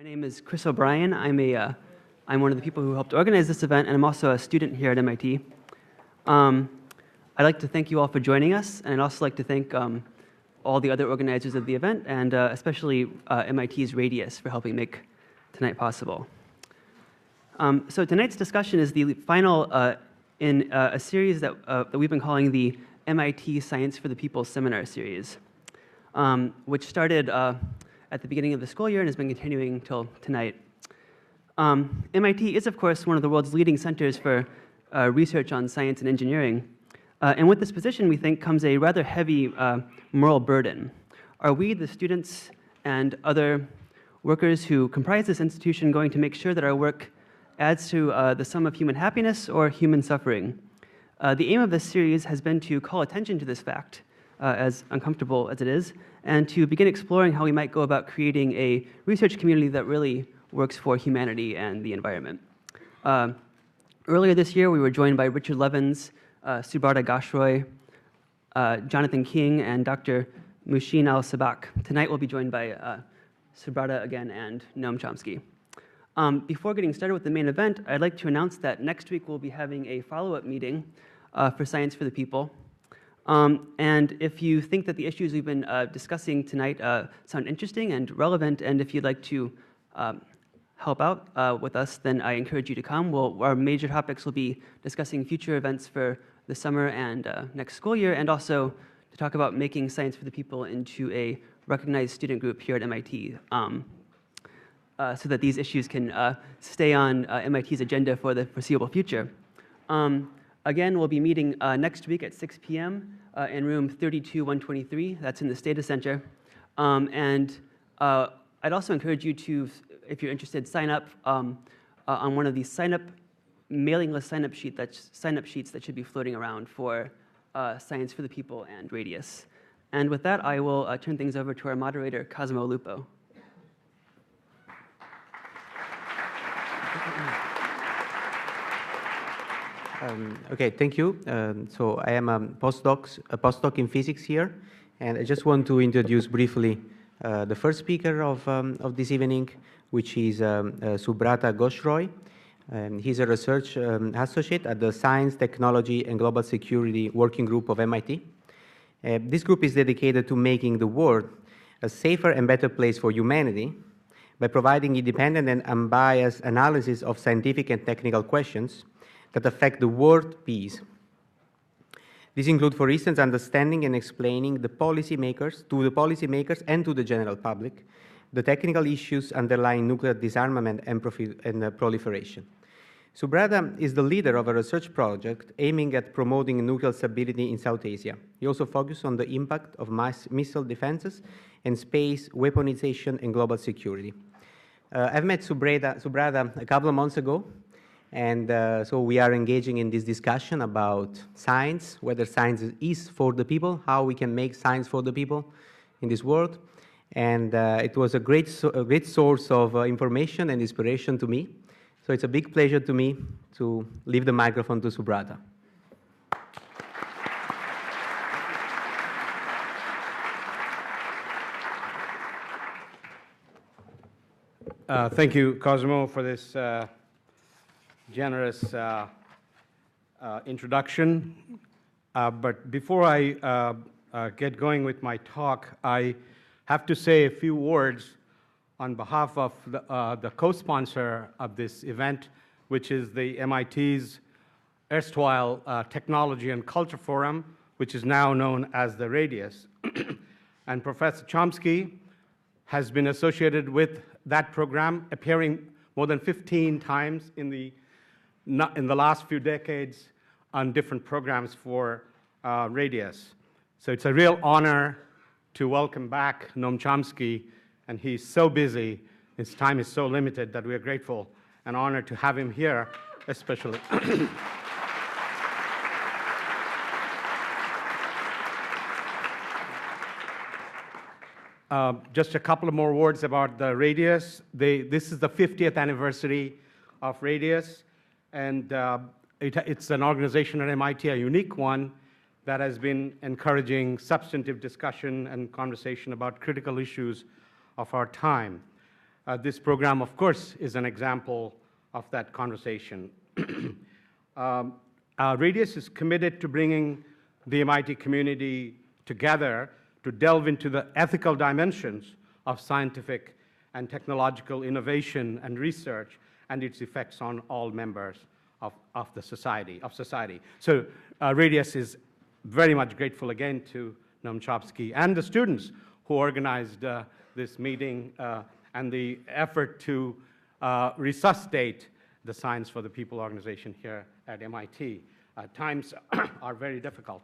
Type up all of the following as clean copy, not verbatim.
My name is Chris O'Brien. I'm one of the people who helped organize this event, and I'm also a student here at MIT. I'd like to thank you all for joining us, and I'd also like to thank all the other organizers of the event, and especially MIT's Radius for helping make tonight possible. So tonight's discussion is the final in a series that we've been calling the MIT Science for the People Seminar Series, which started at the beginning of the school year and has been continuing till tonight. MIT is, of course, one of the world's leading centers for research on science and engineering. And with this position, we think, comes a rather heavy moral burden. Are we, the students and other workers who comprise this institution, going to make sure that our work adds to the sum of human happiness or human suffering? The aim of this series has been to call attention to this fact, as uncomfortable as it is, and to begin exploring how we might go about creating a research community that really works for humanity and the environment. Earlier this year, we were joined by Richard Levins, Subrata Ghoshroy, Jonathan King, and Dr. Mushin al-Sabak. Tonight, we'll be joined by Subrata again and Noam Chomsky. Before getting started with the main event, I'd like to announce that next week we'll be having a follow-up meeting for Science for the People. And if you think that the issues we've been discussing tonight sound interesting and relevant, and if you'd like to help out with us, then I encourage you to come. Our major topics will be discussing future events for the summer and next school year, and also to talk about making Science for the People into a recognized student group here at MIT, so that these issues can stay on MIT's agenda for the foreseeable future. Again, we'll be meeting next week at 6 p.m. In room 32-123. That's in the Stata Center. And I'd also encourage you to, if you're interested, sign up on one of these mailing list sign-up sheets that should be floating around for Science for the People and Radius. And with that, I will turn things over to our moderator, Cosimo Lupo. Okay, thank you. So I am a postdoc in physics here, and I just want to introduce briefly the first speaker of this evening, which is Subrata Ghoshroy. He's a research associate at the Science, Technology, and Global Security Working Group of MIT. This group is dedicated to making the world a safer and better place for humanity by providing independent and unbiased analysis of scientific and technical questions that affect the world peace. These include, for instance, understanding and explaining to the policymakers and to the general public the technical issues underlying nuclear disarmament and proliferation. Subrata is the leader of a research project aiming at promoting nuclear stability in South Asia. He also focuses on the impact of missile defenses and space weaponization and global security. I've met Subrata a couple of months ago, and so we are engaging in this discussion about science, whether science is for the people, how we can make science for the people in this world. And it was a great source of information and inspiration to me. So it's a big pleasure to me to leave the microphone to Subrata. Thank you, Cosimo, for this generous introduction. But before I get going with my talk, I have to say a few words on behalf of the co-sponsor of this event, which is the MIT's erstwhile Technology and Culture Forum, which is now known as the Radius. And Professor Chomsky has been associated with that program, appearing more than 15 times in the last few decades on different programs for Radius. So it's a real honor to welcome back Noam Chomsky, and he's so busy, his time is so limited that we are grateful and honored to have him here, especially. Just a couple of more words about the Radius. This is the 50th anniversary of Radius, and it's an organization at MIT, a unique one, that has been encouraging substantive discussion and conversation about critical issues of our time. this program, of course, is an example of that conversation. Radius is committed to bringing the MIT community together to delve into the ethical dimensions of scientific and technological innovation and research and its effects on all members of the society. So Radius is very much grateful again to Noam Chomsky and the students who organized this meeting and the effort to resuscitate the Science for the People organization here at MIT. Times are very difficult.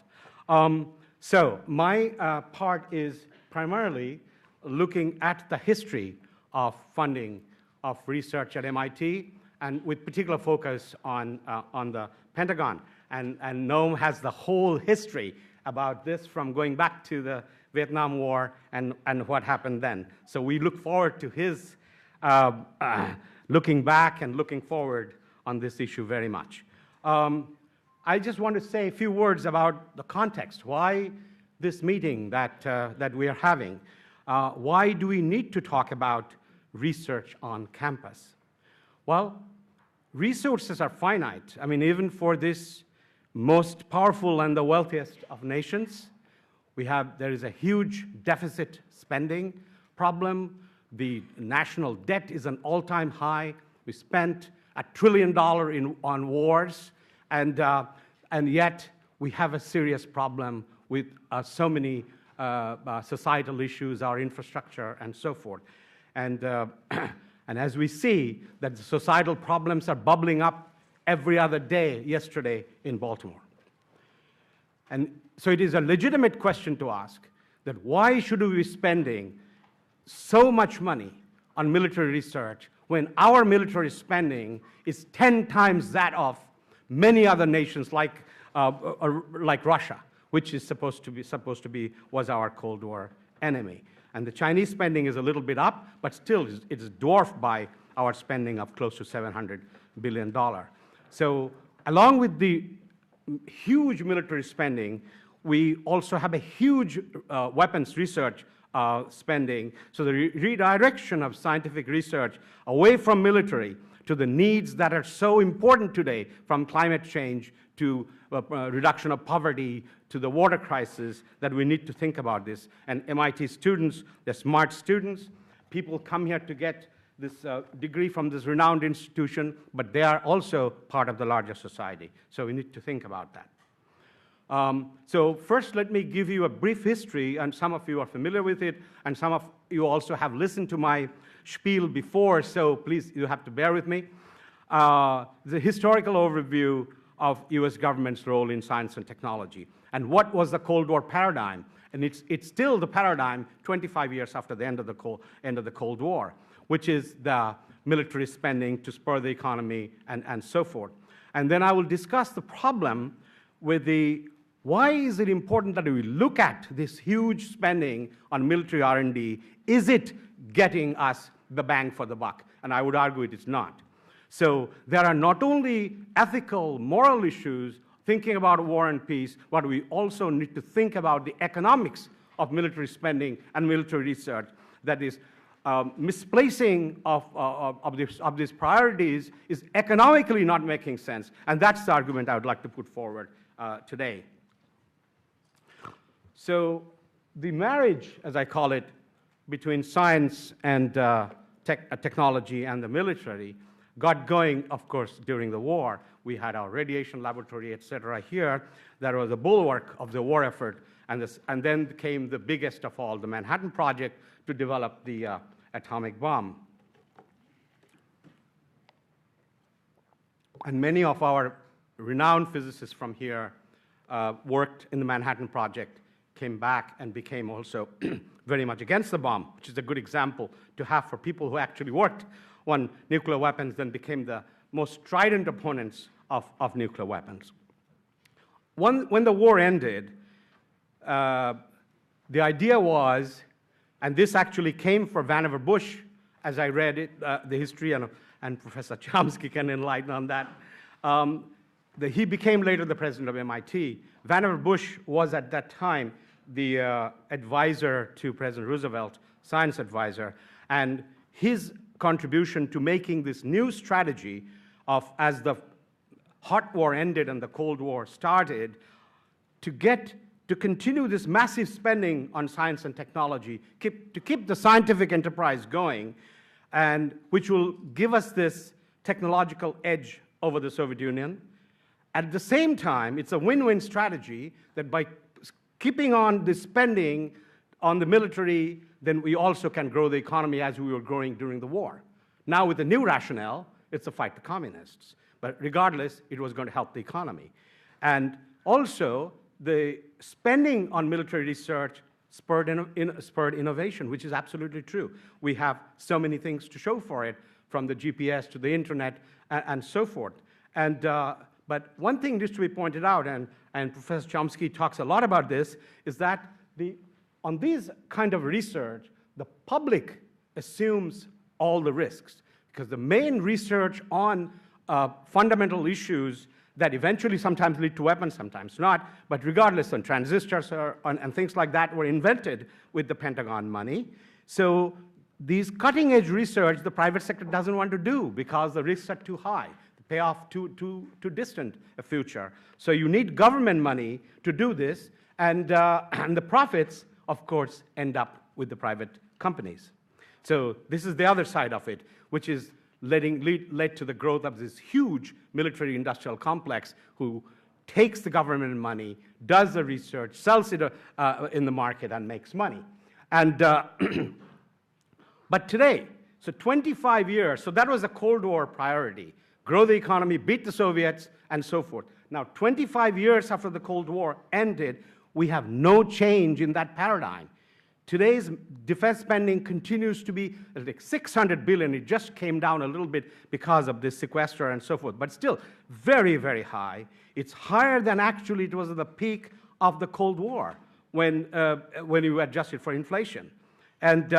So my part is primarily looking at the history of funding of research at MIT, and with particular focus on the Pentagon. And Noam has the whole history about this from going back to the Vietnam War and what happened then. So we look forward to his looking back and looking forward on this issue very much. I just want to say a few words about the context. Why this meeting that we are having? Why do we need to talk about research on campus? Well, resources are finite. I mean, even for this most powerful and the wealthiest of nations, there is a huge deficit spending problem. The national debt is an all-time high. We spent $1 trillion on wars, and yet we have a serious problem with so many societal issues, our infrastructure, and so forth. And as we see that the societal problems are bubbling up every other day, yesterday in Baltimore. And so it is a legitimate question to ask that why should we be spending so much money on military research when our military spending is 10 times that of many other nations like Russia, which is supposed to be was our Cold War enemy. And the Chinese spending is a little bit up, but still it's dwarfed by our spending of close to $700 billion. So along with the huge military spending, we also have a huge weapons research spending. So the redirection of scientific research away from military to the needs that are so important today, from climate change to reduction of poverty to the water crisis, that we need to think about this. And MIT students, they're smart students. People come here to get this degree from this renowned institution, but they are also part of the larger society. So we need to think about that. So first, let me give you a brief history, and some of you are familiar with it, and some of you also have listened to my spiel before, so please, you have to bear with me. The historical overview of US government's role in science and technology, and what was the Cold War paradigm. And it's still the paradigm 25 years after the end of the Cold War, which is the military spending to spur the economy and so forth. And then I will discuss the problem with why is it important that we look at this huge spending on military R&D? Is it getting us the bang for the buck? And I would argue it is not. So there are not only ethical, moral issues thinking about war and peace, but we also need to think about the economics of military spending and military research. That is, misplacing of these priorities is economically not making sense. And that's the argument I would like to put forward today. So the marriage, as I call it, between science and technology and the military got going, of course, during the war. We had our radiation laboratory, et cetera, here. That was a bulwark of the war effort. And then came the biggest of all, the Manhattan Project, to develop the atomic bomb. And many of our renowned physicists from here worked in the Manhattan Project, came back and became also very much against the bomb, which is a good example to have for people who actually worked on nuclear weapons, then became the most strident opponents of nuclear weapons. When the war ended, the idea was, and this actually came from Vannevar Bush, as I read it, the history, and Professor Chomsky can enlighten on that. He became later the president of MIT. Vannevar Bush was at that time the advisor to President Roosevelt, science advisor, and his contribution to making this new strategy of, as the hot war ended and the Cold War started, to continue this massive spending on science and technology, to keep the scientific enterprise going, and which will give us this technological edge over the Soviet Union. At the same time, it's a win-win strategy that by keeping on the spending on the military, then we also can grow the economy as we were growing during the war. Now with the new rationale, it's a fight to communists. But regardless, it was going to help the economy. And also, the spending on military research spurred innovation, which is absolutely true. We have so many things to show for it, from the GPS to the internet and so forth. And, but one thing needs to be pointed out, and Professor Chomsky talks a lot about this, is that on these kind of research, the public assumes all the risks, because the main research on fundamental issues that eventually sometimes lead to weapons, sometimes not, but regardless, on transistors and things like that were invented with the Pentagon money. So these cutting-edge research, the private sector doesn't want to do because the risks are too high, the payoff too distant a future. So you need government money to do this, and the profits, of course, end up with the private companies. So this is the other side of it, which is led to the growth of this huge military-industrial complex who takes the government money, does the research, sells it in the market, and makes money. And but today, so 25 years, so that was a Cold War priority: grow the economy, beat the Soviets, and so forth. Now, 25 years after the Cold War ended, we have no change in that paradigm. Today's defense spending continues to be like $600 billion. It just came down a little bit because of this sequester and so forth, but still very, very high. It's higher than actually it was at the peak of the Cold War when you adjust it for inflation. And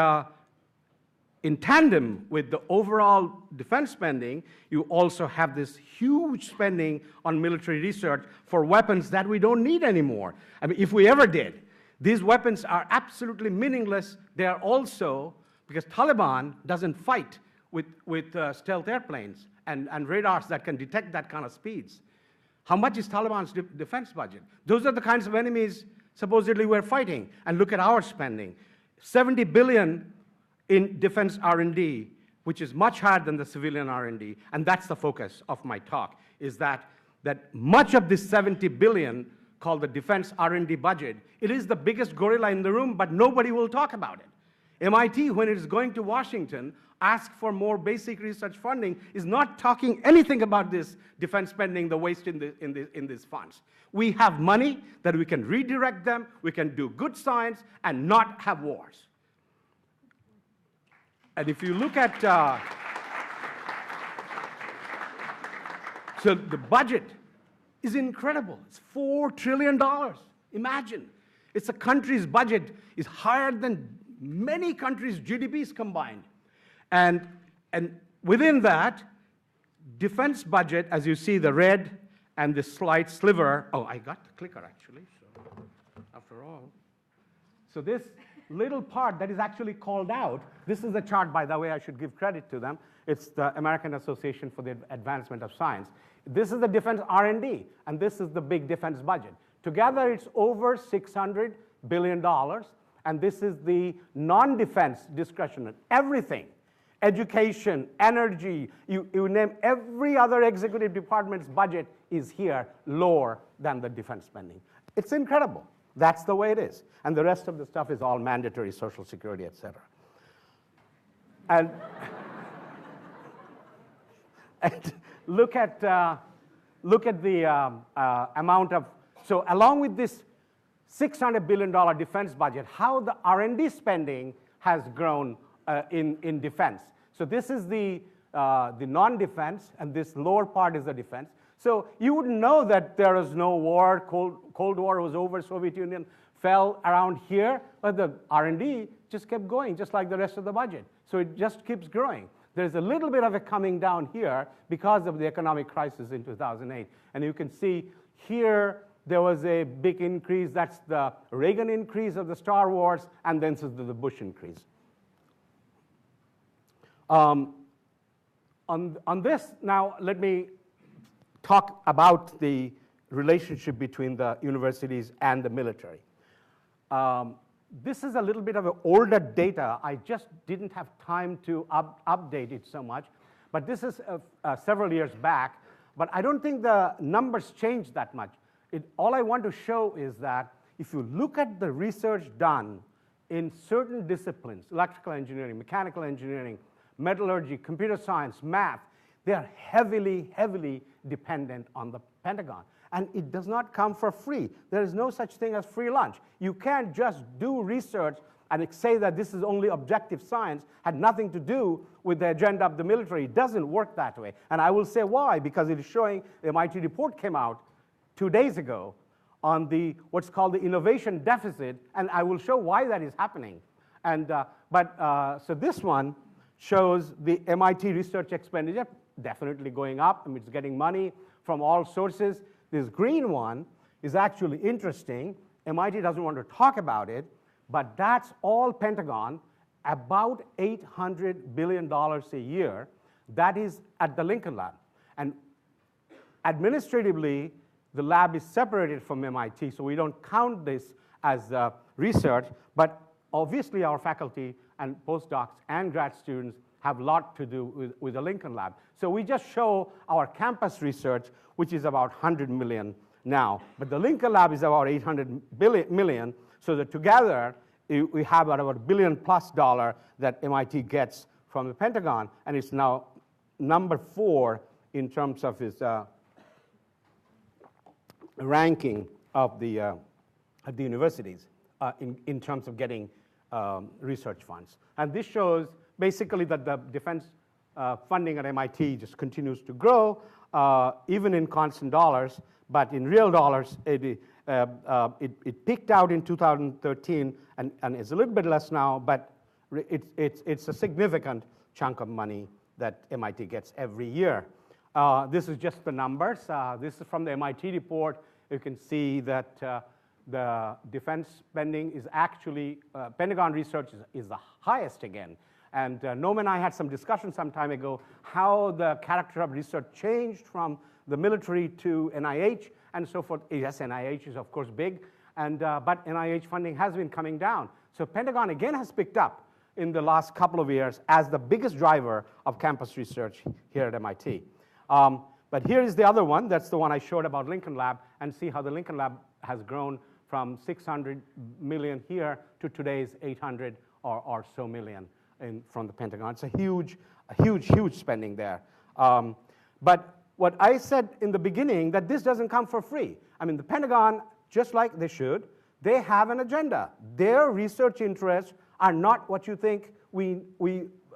in tandem with the overall defense spending, you also have this huge spending on military research for weapons that we don't need anymore. I mean, if we ever did. These weapons are absolutely meaningless. They are also, because Taliban doesn't fight with stealth airplanes and radars that can detect that kind of speeds. How much is Taliban's defense budget? Those are the kinds of enemies supposedly we're fighting. And look at our spending. $70 billion in defense R&D, which is much higher than the civilian R&D. And that's the focus of my talk, is that much of this $70 billion called the defense R&D budget, it is the biggest gorilla in the room, but nobody will talk about it. MIT, when it is going to Washington, ask for more basic research funding, is not talking anything about this defense spending, the waste in these funds. We have money that we can redirect them, we can do good science, and not have wars. And if you look at, so the budget is incredible. It's $4 trillion. Imagine. It's a country's budget is higher than many countries' GDPs combined. And within that, defense budget, as you see, the red and the slight sliver. Oh, I got the clicker, actually, so after all. So this little part that is actually called out, this is the chart, by the way, I should give credit to them. It's the American Association for the Advancement of Science. This is the defense R&D, and this is the big defense budget. Together, it's over $600 billion, and this is the non-defense discretionary, everything. Education, energy, you name every other executive department's budget is here lower than the defense spending. It's incredible. That's the way it is. And the rest of the stuff is all mandatory, Social Security, et cetera. And look at the amount of, so along with this $600 billion defense budget, how the R&D spending has grown in defense. So this is the non-defense, and this lower part is the defense. So you would know that there is no war, Cold War was over, Soviet Union fell around here, but the R&D just kept going, just like the rest of the budget. So it just keeps growing. There's a little bit of a coming down here because of the economic crisis in 2008. And you can see here there was a big increase. That's the Reagan increase of the Star Wars, and then this is the Bush increase. On this, now let me talk about the relationship between the universities and the military. This is a little bit of an older data. I just didn't have time to update it so much. But this is several years back. But I don't think the numbers changed that much. All I want to show is that if you look at the research done in certain disciplines, electrical engineering, mechanical engineering, metallurgy, computer science, math, they are heavily, heavily dependent on the Pentagon. And it does not come for free. There is no such thing as free lunch. You can't just do research and say that this is only objective science, had nothing to do with the agenda of the military. It doesn't work that way. And I will say why, because it is showing, the MIT report came out 2 days ago on the what's called the innovation deficit, and I will show why that is happening. And, so this one shows the MIT research expenditure definitely going up. I mean, it's getting money from all sources. This green one is actually interesting. MIT doesn't want to talk about it, but that's all Pentagon, about $800 billion a year. That is at the Lincoln Lab. And administratively, the lab is separated from MIT, so we don't count this as research, but obviously our faculty and postdocs and grad students have a lot to do with the Lincoln Lab. So we just show our campus research, which is about 100 million now. But the Lincoln Lab is about 800 million, so that together we have about $1 billion+ that MIT gets from the Pentagon, and it's now number 4 in terms of its ranking of the universities in terms of getting research funds. And this shows basically that the defense funding at MIT just continues to grow, even in constant dollars, but in real dollars, it peaked out in 2013 and is a little bit less now, but it's a significant chunk of money that MIT gets every year. This is just the numbers. This is from the MIT report. You can see that the defense spending is actually, Pentagon research is the highest again. And Noam and I had some discussion some time ago how the character of research changed from the military to NIH and so forth. Yes, NIH is of course big, but NIH funding has been coming down. So Pentagon again has picked up in the last couple of years as the biggest driver of campus research here at MIT. But here is the other one. That's the one I showed about Lincoln Lab, and see how the Lincoln Lab has grown from 600 million here to today's 800 or so million from the Pentagon. It's a huge, huge spending there. But what I said in the beginning, that this doesn't come for free. I mean, the Pentagon, just like they should, they have an agenda. Their research interests are not what you think we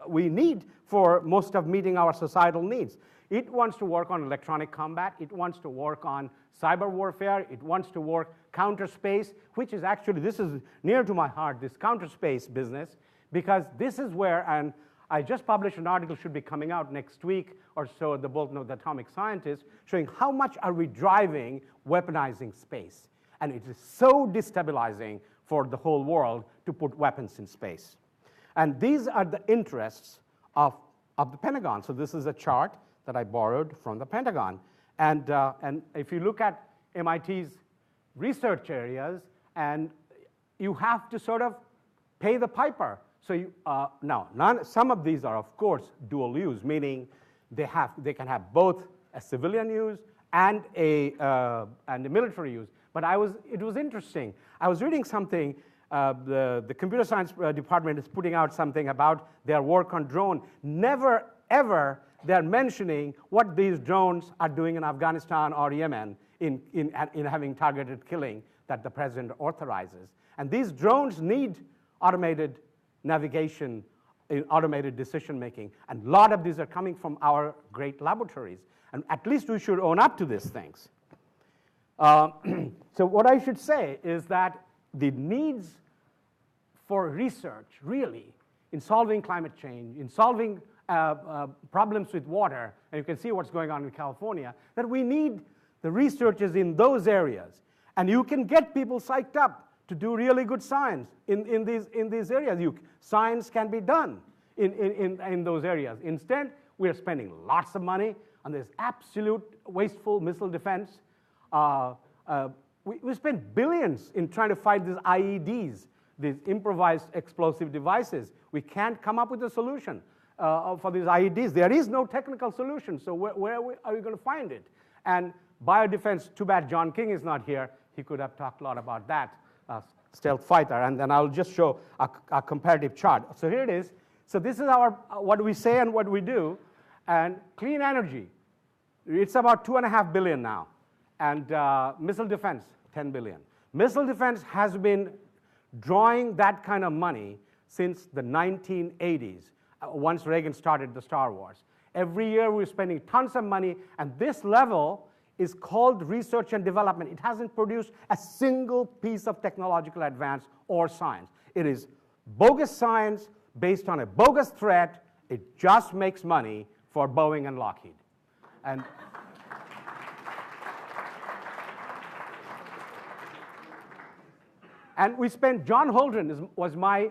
need for most of meeting our societal needs. It wants to work on electronic combat. It wants to work on cyber warfare. It wants to work counter space, which is actually, this is near to my heart, this counter space business, because this is where, and I just published an article, should be coming out next week or so at the Bulletin of the Atomic Scientist, showing how much are we driving weaponizing space. And it is so destabilizing for the whole world to put weapons in space. And these are the interests of the Pentagon. So this is a chart that I borrowed from the Pentagon. And if you look at MIT's research areas, and you have to sort of pay the piper. So some of these are, of course, dual use, meaning they can have both a civilian use and a military use. But it was interesting. I was reading something. The computer science department is putting out something about their work on drone. Never, ever they're mentioning what these drones are doing in Afghanistan or Yemen in having targeted killing that the president authorizes. And these drones need automated navigation, automated decision making. And a lot of these are coming from our great laboratories. And at least we should own up to these things. So what I should say is that the needs for research, really, in solving climate change, in solving problems with water, and you can see what's going on in California, that we need the researchers in those areas. And you can get people psyched up to do really good science in these areas. Science can be done. in those areas. Instead, we are spending lots of money on this absolute wasteful missile defense. We spend billions in trying to fight these IEDs, these improvised explosive devices. We can't come up with a solution for these IEDs. There is no technical solution, so where are we going to find it? And biodefense, too bad John King is not here. He could have talked a lot about that, stealth fighter, and then I'll just show a comparative chart. So here it is. So this is our what we say and what we do. And clean energy, it's about $2.5 billion now. And missile defense, $10 billion. Missile defense has been drawing that kind of money since the 1980s, once Reagan started the Star Wars. Every year we're spending tons of money, and this level is called research and development. It hasn't produced a single piece of technological advance or science. It is bogus science based on a bogus threat. It just makes money for Boeing and Lockheed. And we spent, John Holdren was my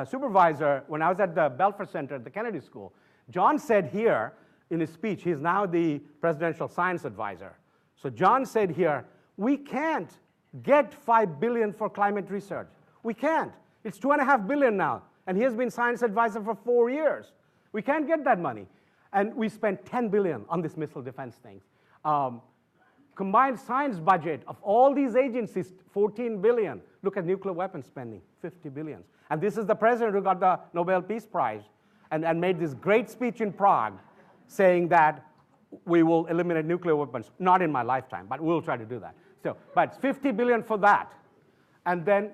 supervisor when I was at the Belfer Center at the Kennedy School. John said here in his speech, he's now the presidential science advisor. So John said here, we can't get $5 billion for climate research. We can't. It's $2.5 billion now. And he has been science advisor for 4 years. We can't get that money. And we spent $10 billion on this missile defense thing. Combined science budget of all these agencies, $14 billion. Look at nuclear weapons spending, $50 billion. And this is the president who got the Nobel Peace Prize and made this great speech in Prague saying that we will eliminate nuclear weapons. Not in my lifetime, but we'll try to do that. So, but $50 billion for that. And then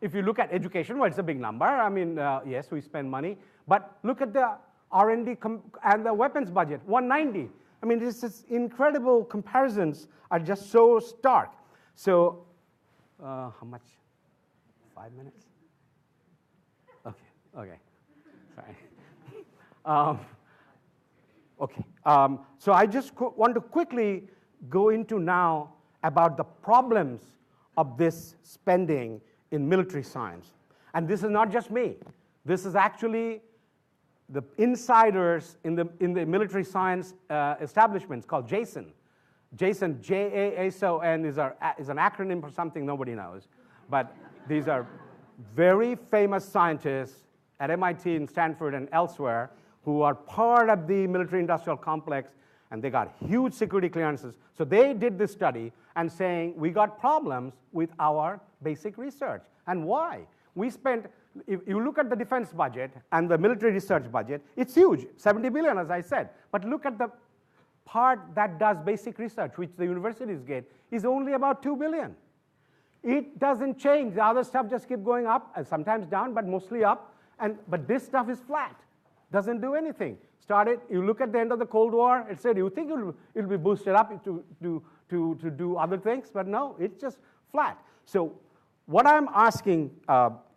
if you look at education, well, it's a big number. I mean, yes, we spend money. But look at the R&D and the weapons budget, $190. I mean, this is incredible comparisons are just so stark. So, how much? 5 minutes? Okay, sorry. Okay, so I just want to quickly go into now about the problems of this spending in military science. And this is not just me. This is actually the insiders in the military science establishments called JASON. JASON, J-A-S-O-N, is an acronym for something nobody knows. But these are very famous scientists at MIT and Stanford and elsewhere who are part of the military-industrial complex, and they got huge security clearances. So they did this study and saying, we got problems with our basic research. And why? We spent, if you look at the defense budget and the military research budget, it's huge, $70 billion, as I said. But look at the part that does basic research, which the universities get, is only about $2 billion. It doesn't change. The other stuff just keep going up, and sometimes down, but mostly up. But this stuff is flat. Doesn't do anything. You look at the end of the Cold War, it said you think it'll be boosted up to do other things, but no, it's just flat. So what I'm asking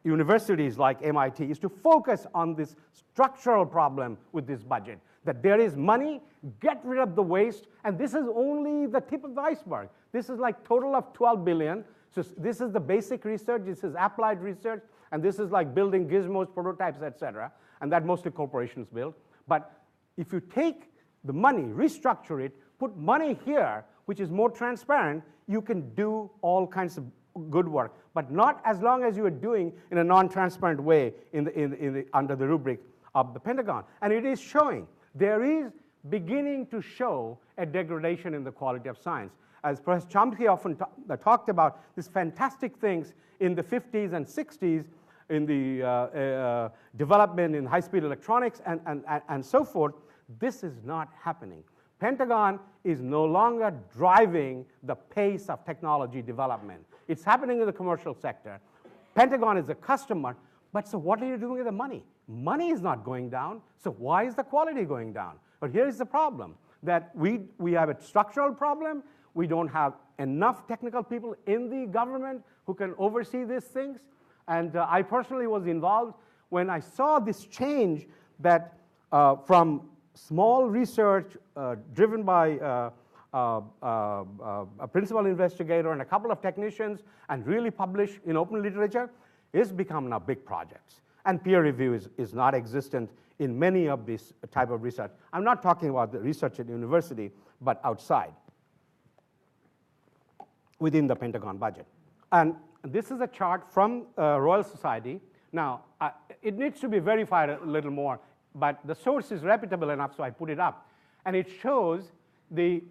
universities like MIT is to focus on this structural problem with this budget, that there is money, get rid of the waste, and this is only the tip of the iceberg. This is like total of $12 billion. So this is the basic research, this is applied research, and this is like building gizmos, prototypes, etc., and that mostly corporations build. But if you take the money, restructure it, put money here, which is more transparent, you can do all kinds of good work, but not as long as you are doing in a non-transparent way under the rubric of the Pentagon. And it is showing. There is beginning to show a degradation in the quality of science. As Professor Chomsky often talked about, these fantastic things in the 50s and 60s, in the development in high-speed electronics and so forth, this is not happening. Pentagon is no longer driving the pace of technology development. It's happening in the commercial sector. Pentagon is a customer, but so what are you doing with the money? Money is not going down, so why is the quality going down? But here's the problem, that we have a structural problem. We don't have enough technical people in the government who can oversee these things. And I personally was involved when I saw this change that from small research driven by a principal investigator and a couple of technicians and really published in open literature is become now big projects. And peer review is not existent in many of these type of research. I'm not talking about the research at university, but outside, within the Pentagon budget. And this is a chart from Royal Society. Now, it needs to be verified a little more, but the source is reputable enough, so I put it up. And it shows the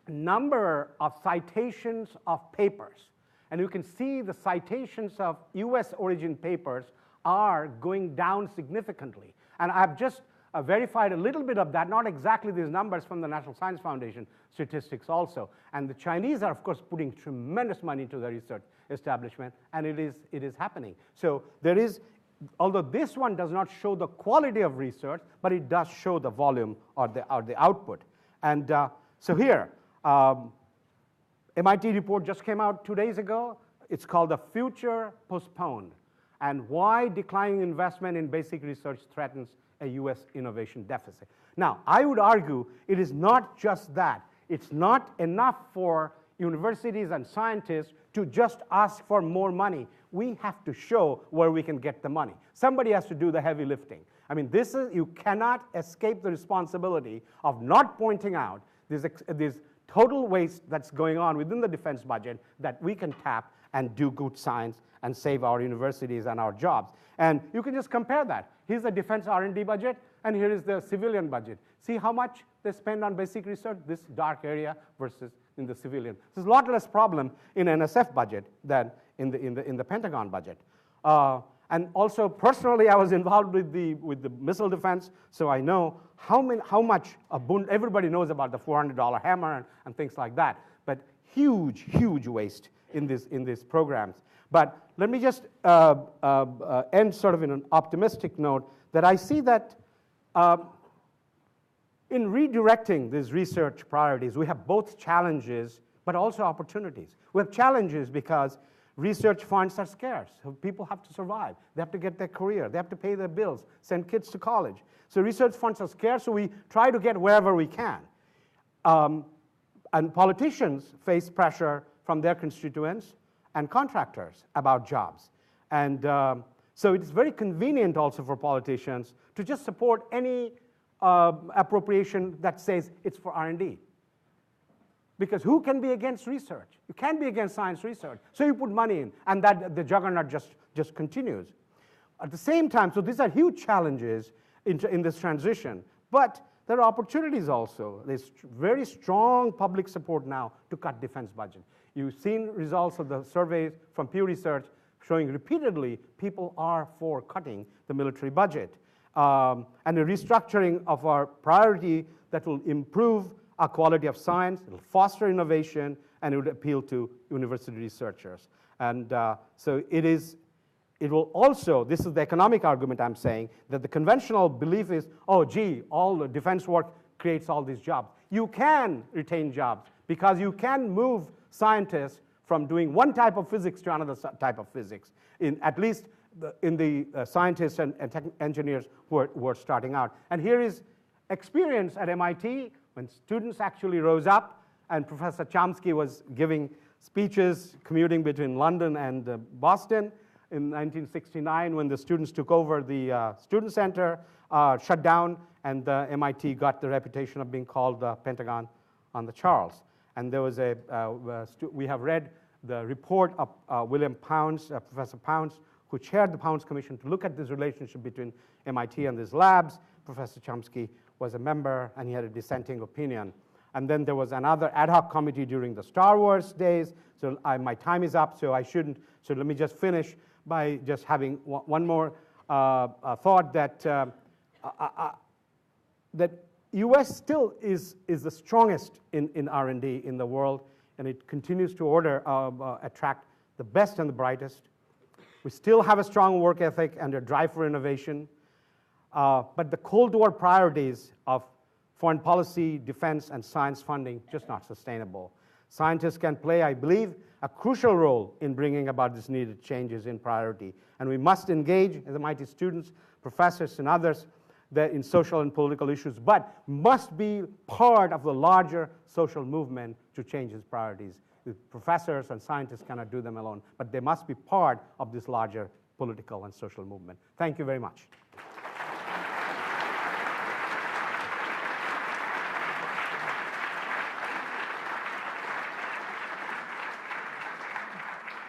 number of citations of papers. And you can see the citations of US origin papers are going down significantly. And I've just verified a little bit of that, not exactly these numbers from the National Science Foundation statistics also. And the Chinese are, of course, putting tremendous money into the research establishment, and it is happening. So there is, although this one does not show the quality of research, but it does show the volume or the output. And so here, MIT report just came out 2 days ago. It's called The Future Postponed, and Why Declining Investment in Basic Research Threatens a US Innovation Deficit. Now, I would argue it is not just that. It's not enough for universities and scientists to just ask for more money. We have to show where we can get the money. Somebody has to do the heavy lifting. I mean, you cannot escape the responsibility of not pointing out this total waste that's going on within the defense budget that we can tap and do good science and save our universities and our jobs. And you can just compare that. Here's the defense R&D budget, and here is the civilian budget. See how much they spend on basic research, this dark area versus in the civilian. There's a lot less problem in NSF budget than in the Pentagon budget. And also, personally, I was involved with the missile defense, so I know how much everybody knows about the $400 hammer and things like that, but huge, huge waste in these programs. But let me just end sort of in an optimistic note that I see that in redirecting these research priorities, we have both challenges but also opportunities. We have challenges because research funds are scarce. So people have to survive. They have to get their career. They have to pay their bills, send kids to college. So research funds are scarce, so we try to get wherever we can. And politicians face pressure from their constituents and contractors about jobs. And so it's very convenient also for politicians to just support any appropriation that says it's for R&D. Because who can be against research? You can't be against science research. So you put money in, and that the juggernaut just continues. At the same time, so these are huge challenges in this transition. But there are opportunities also. There's very strong public support now to cut defense budget. You've seen results of the surveys from Pew Research showing repeatedly people are for cutting the military budget. And a restructuring of our priority that will improve our quality of science, it will foster innovation, and it would appeal to university researchers. And so it will also, this is the economic argument I'm saying, that the conventional belief is, oh, gee, all the defense work creates all these jobs. You can retain jobs because you can move scientists from doing one type of physics to another type of physics, at least in the scientists and engineers who are starting out. And here is experience at MIT when students actually rose up, and Professor Chomsky was giving speeches commuting between London and Boston in 1969 when the students took over the student center, shut down, and MIT got the reputation of being called the Pentagon on the Charles. And there was we have read the report of William Pounds, Professor Pounds, who chaired the Pounds Commission to look at this relationship between MIT and these labs. Professor Chomsky was a member, and he had a dissenting opinion. And then there was another ad hoc committee during the Star Wars days. So my time is up, so I shouldn't. So let me just finish by just having one more thought that that U.S. still is the strongest in R&D in the world, and it continues to attract the best and the brightest. We still have a strong work ethic and a drive for innovation, but the Cold War priorities of foreign policy, defense, and science funding just not sustainable. Scientists can play, I believe, a crucial role in bringing about these needed changes in priority, and we must engage as MIT students, professors, and others in social and political issues, but must be part of the larger social movement to change its priorities. The professors and scientists cannot do them alone, but they must be part of this larger political and social movement. Thank you very much.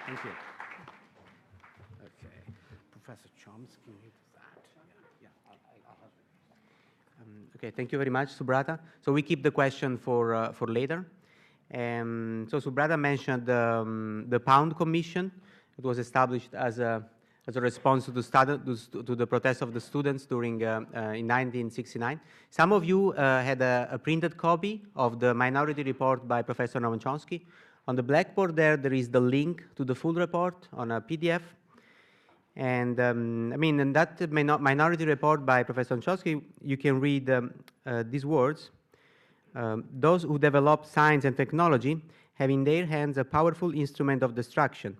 Thank you. Okay. Professor Chomsky needs that. Yeah. I'll help you. Okay, thank you very much, Subrata. So we keep the question for later. So Subrata mentioned the Pound Commission. It was established as a response to the protests of the students during in 1969. Some of you had a printed copy of the Minority Report by Professor Noam Chomsky. On the blackboard there is the link to the full report on a PDF. And I mean, in that Minority Report by Professor Chomsky, you can read these words. Those who develop science and technology have in their hands a powerful instrument of destruction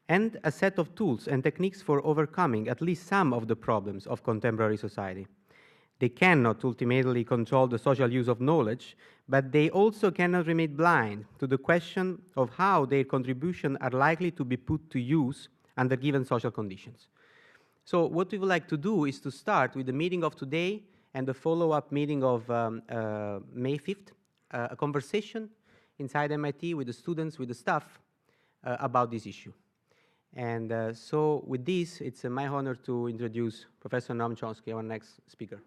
and a set of tools and techniques for overcoming at least some of the problems of contemporary society. They cannot ultimately control the social use of knowledge, but they also cannot remain blind to the question of how their contributions are likely to be put to use under given social conditions. So what we would like to do is to start with the meeting of today and the follow-up meeting of May 5th, a conversation inside MIT with the students, with the staff, about this issue. And so with this, it's my honor to introduce Professor Noam Chomsky, our next speaker.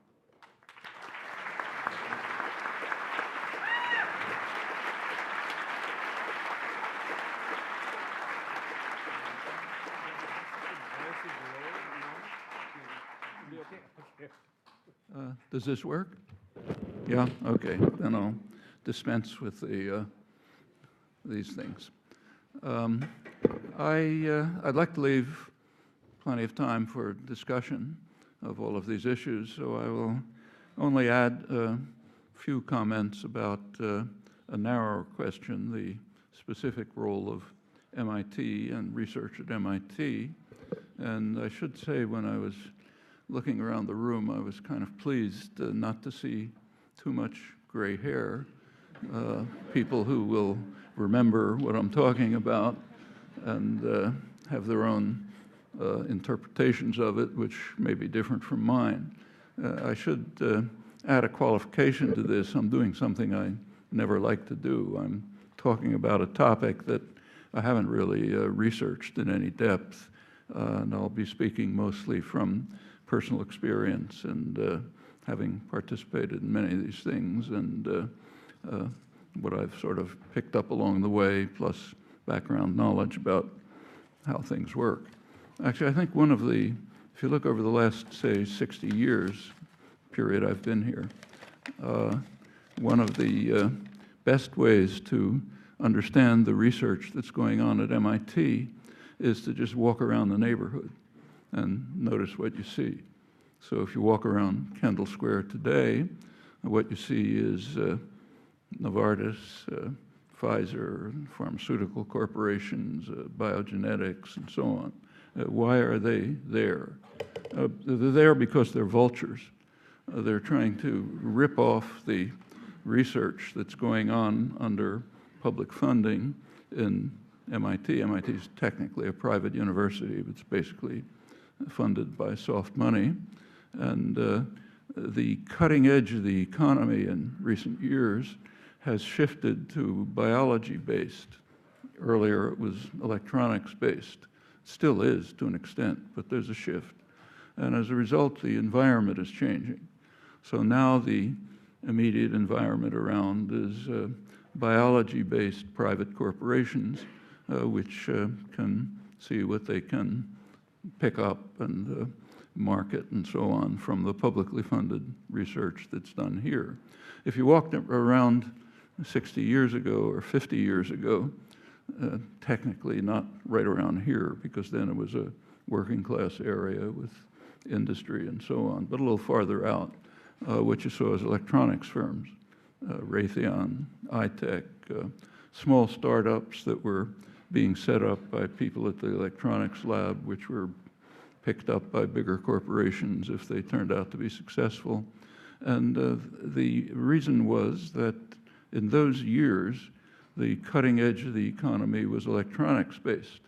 Does this work? Yeah? Okay. Then I'll dispense with these things. I'd like to leave plenty of time for discussion of all of these issues, so I will only add a few comments about a narrower question, the specific role of MIT and research at MIT. And I should say, when I was looking around the room, I was kind of pleased not to see too much gray hair, people who will remember what I'm talking about and have their own interpretations of it, which may be different from mine. I should add a qualification to this. I'm doing something I never like to do. I'm talking about a topic that I haven't really researched in any depth, and I'll be speaking mostly from personal experience and having participated in many of these things and what I've sort of picked up along the way, plus background knowledge about how things work. Actually, I think one of the, if you look over the last, say, 60 years period I've been here, one of the best ways to understand the research that's going on at MIT is to just walk around the neighborhood and notice what you see. So if you walk around Kendall Square today, what you see is Novartis, Pfizer, pharmaceutical corporations, biogenetics, and so on. Why are they there? They're there because they're vultures. They're trying to rip off the research that's going on under public funding in MIT. MIT is technically a private university, but it's basically funded by soft money. And the cutting edge of the economy in recent years has shifted to biology-based. Earlier it was electronics-based. Still is to an extent, but there's a shift. And as a result, the environment is changing. So now the immediate environment around is biology-based private corporations, which can see what they can pick up and market and so on from the publicly funded research that's done here. If you walked around 60 years ago or 50 years ago, technically not right around here, because then it was a working class area with industry and so on, but a little farther out, what you saw is electronics firms, Raytheon, iTech, small startups that were being set up by people at the electronics lab, which were picked up by bigger corporations if they turned out to be successful. And the reason was that in those years, the cutting edge of the economy was electronics-based.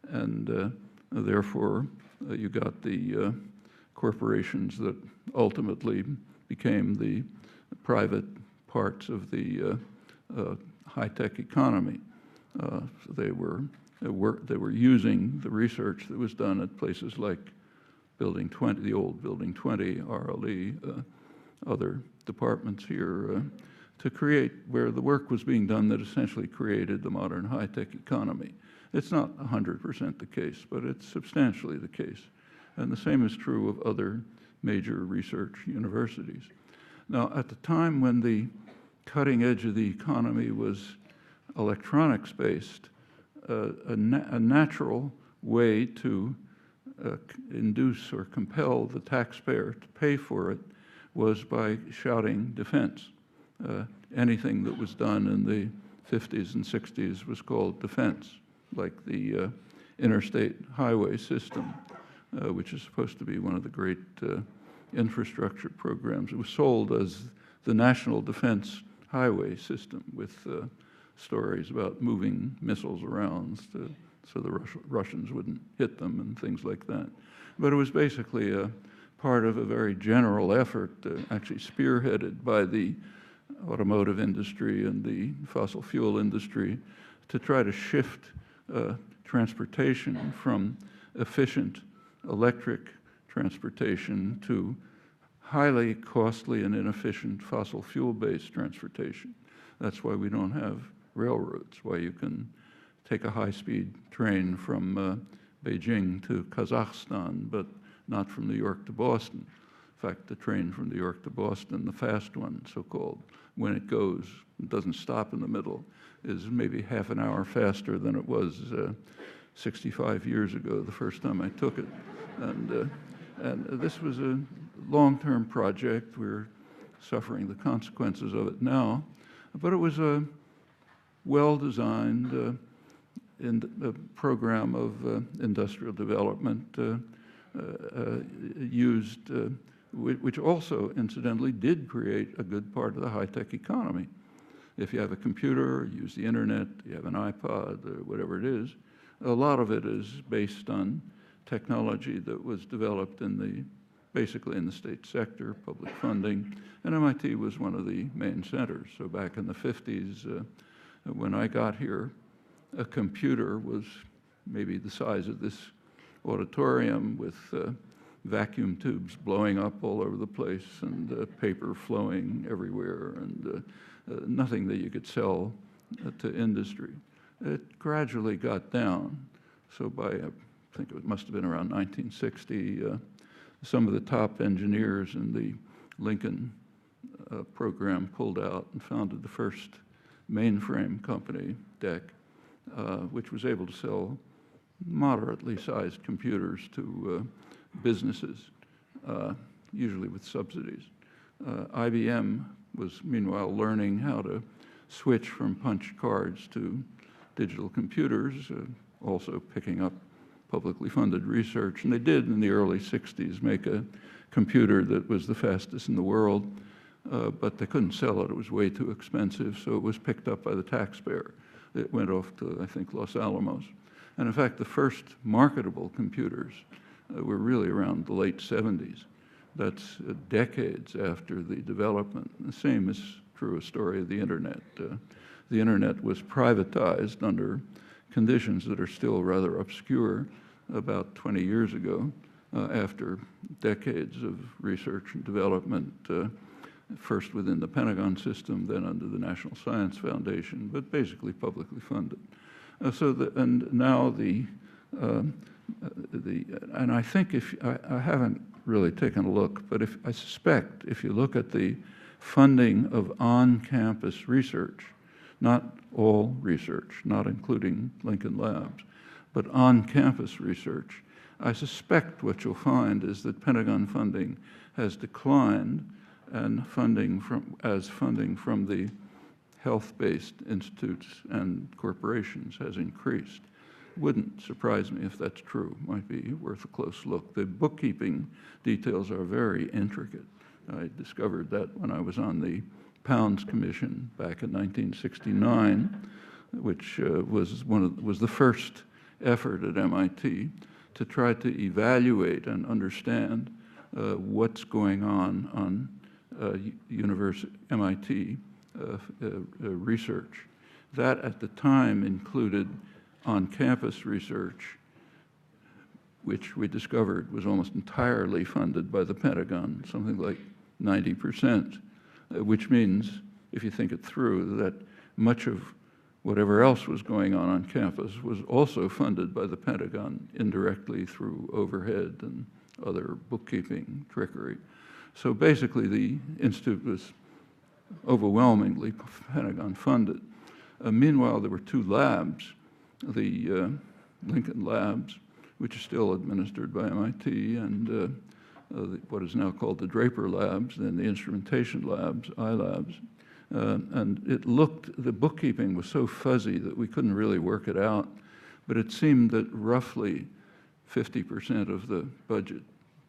And Therefore, you got the corporations that ultimately became the private parts of the high-tech economy. So they were using the research that was done at places like Building 20, the old Building 20, RLE, other departments here, to create where the work was being done that essentially created the modern high-tech economy. It's not 100% the case, but it's substantially the case. And the same is true of other major research universities. Now, at the time when the cutting edge of the economy was electronics-based, a natural way to induce or compel the taxpayer to pay for it was by shouting defense. Anything that was done in the 50s and 60s was called defense, like the interstate highway system, which is supposed to be one of the great infrastructure programs. It was sold as the National Defense Highway System with stories about moving missiles around so the Russians wouldn't hit them and things like that. But it was basically a part of a very general effort, actually spearheaded by the automotive industry and the fossil fuel industry, to try to shift transportation from efficient electric transportation to highly costly and inefficient fossil fuel-based transportation. That's why we don't have railroads, why you can take a high-speed train from Beijing to Kazakhstan, but not from New York to Boston. In fact, the train from New York to Boston, the fast one, so-called, when it goes, it doesn't stop in the middle, is maybe half an hour faster than it was 65 years ago, the first time I took it. And this was a long-term project. We're suffering the consequences of it now. But it was a well-designed program of industrial development which also, incidentally, did create a good part of the high-tech economy. If you have a computer, use the internet, you have an iPod, or whatever it is, a lot of it is based on technology that was developed basically in the state sector, public funding, and MIT was one of the main centers. So back in the 50s, when I got here, a computer was maybe the size of this auditorium with vacuum tubes blowing up all over the place and paper flowing everywhere and nothing that you could sell to industry. It gradually got down. So by, I think it must have been around 1960, some of the top engineers in the Lincoln program pulled out and founded the first mainframe company, DEC, which was able to sell moderately sized computers to businesses, usually with subsidies. IBM was meanwhile learning how to switch from punch cards to digital computers, also picking up publicly funded research. And they did in the early 60s make a computer that was the fastest in the world, but they couldn't sell it. It was way too expensive, so it was picked up by the taxpayer. It went off to, I think, Los Alamos. And in fact, the first marketable computers were really around the late 70s. That's decades after the development. The same is true a story of the internet. The internet was privatized under conditions that are still rather obscure about 20 years ago, after decades of research and development, first within the Pentagon system, then under the National Science Foundation, but basically publicly funded. And now and I think I haven't really taken a look, but I suspect if you look at the funding of on-campus research, not all research, not including Lincoln Labs, but on-campus research, I suspect what you'll find is that Pentagon funding has declined and funding from the health-based institutes and corporations has increased. Wouldn't surprise me if that's true. Might be worth a close look. The bookkeeping details are very intricate. I discovered that when I was on the Pounds Commission back in 1969, which was the first effort at MIT to try to evaluate and understand what's going on MIT research. That at the time included on-campus research, which we discovered was almost entirely funded by the Pentagon, something like 90%, which means, if you think it through, that much of whatever else was going on campus was also funded by the Pentagon indirectly through overhead and other bookkeeping trickery. So basically, the Institute was overwhelmingly Pentagon funded. Meanwhile, there were two labs, the Lincoln Labs, which are still administered by MIT, and what is now called the Draper Labs, then the Instrumentation Labs, iLabs. And the bookkeeping was so fuzzy that we couldn't really work it out, but it seemed that roughly 50% of the budget,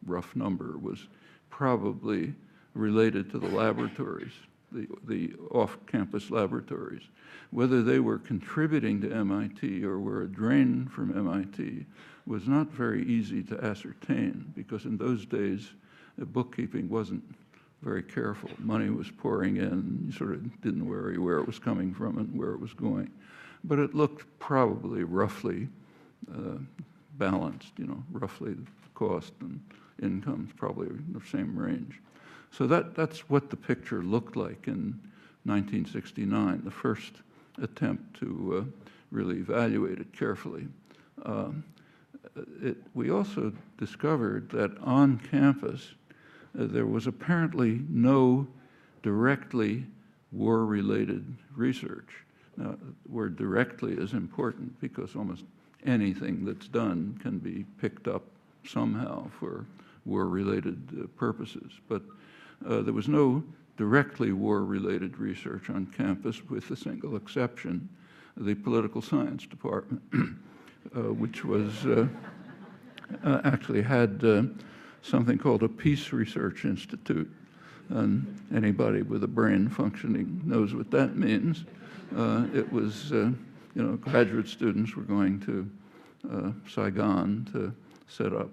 rough number, was probably related to the laboratories, the off-campus laboratories. Whether they were contributing to MIT or were a drain from MIT was not very easy to ascertain, because in those days, bookkeeping wasn't very careful. Money was pouring in. You sort of didn't worry where it was coming from and where it was going. But it looked probably roughly balanced, roughly the cost and incomes probably in the same range. So that's what the picture looked like in 1969, the first attempt to really evaluate it carefully. We also discovered that on campus, there was apparently no directly war-related research. Now, the word directly is important because almost anything that's done can be picked up somehow for war-related purposes. But there was no directly war-related research on campus, with a single exception, the political science department, which was actually had something called a Peace Research Institute. And anybody with a brain functioning knows what that means. It was, graduate students were going to Saigon to set up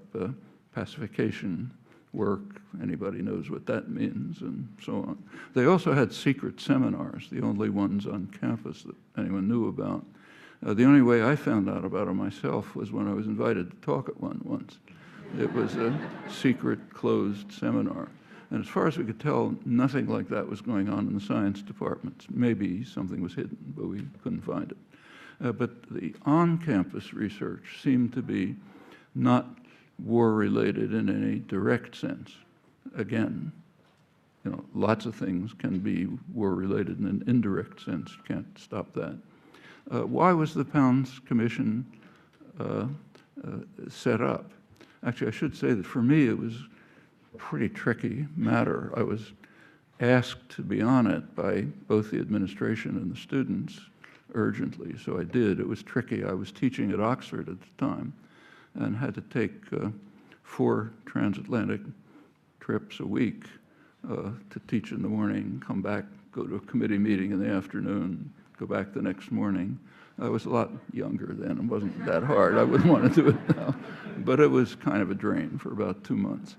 pacification work. Anybody knows what that means, and so on. They also had secret seminars, the only ones on campus that anyone knew about. The only way I found out about it myself was when I was invited to talk at one once. It was a secret, closed seminar. And as far as we could tell, nothing like that was going on in the science departments. Maybe something was hidden, but we couldn't find it. But the on-campus research seemed to be not war-related in any direct sense. Again, lots of things can be war-related in an indirect sense. You can't stop that. Why was the Pounds Commission set up? Actually, I should say that for me, it was a pretty tricky matter. I was asked to be on it by both the administration and the students urgently, so I did. It was tricky. I was teaching at Oxford at the time and had to take 4 transatlantic trips a week to teach in the morning, come back, go to a committee meeting in the afternoon, go back the next morning. I was a lot younger then. It wasn't that hard. I wouldn't want to do it now. But it was kind of a drain for about 2 months.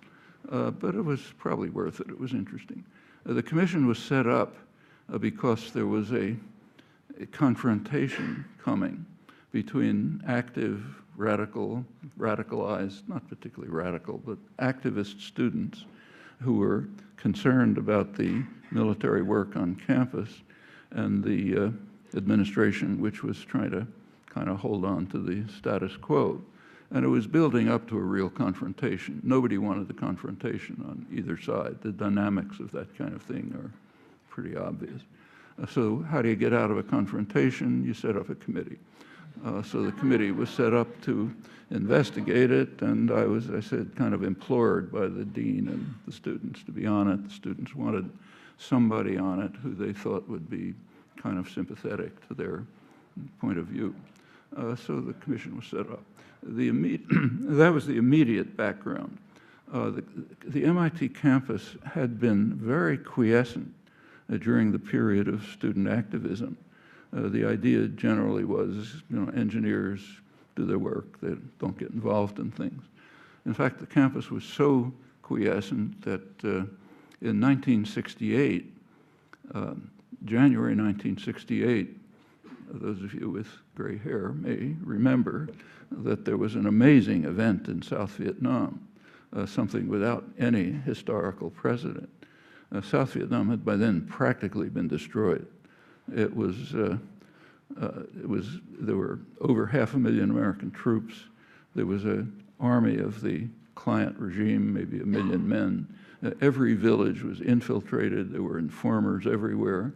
But it was probably worth it. It was interesting. The commission was set up because there was a confrontation coming between active, radicalized, not particularly radical, but activist students who were concerned about the military work on campus and the administration, which was trying to kind of hold on to the status quo. And it was building up to a real confrontation. Nobody wanted the confrontation on either side. The dynamics of that kind of thing are pretty obvious. So how do you get out of a confrontation? You set up a committee. So the committee was set up to investigate it, and I was, I said, kind of implored by the dean and the students to be on it. The students wanted somebody on it who they thought would be kind of sympathetic to their point of view. So the commission was set up. That was the immediate background. The MIT campus had been very quiescent during the period of student activism. The idea generally was, engineers do their work. They don't get involved in things. In fact, the campus was so quiescent that in 1968, January 1968, those of you with gray hair may remember that there was an amazing event in South Vietnam, something without any historical precedent. South Vietnam had by then practically been destroyed. There were over 500,000 American troops. There was an army of the client regime, maybe 1 million men. Every village was infiltrated. There were informers everywhere.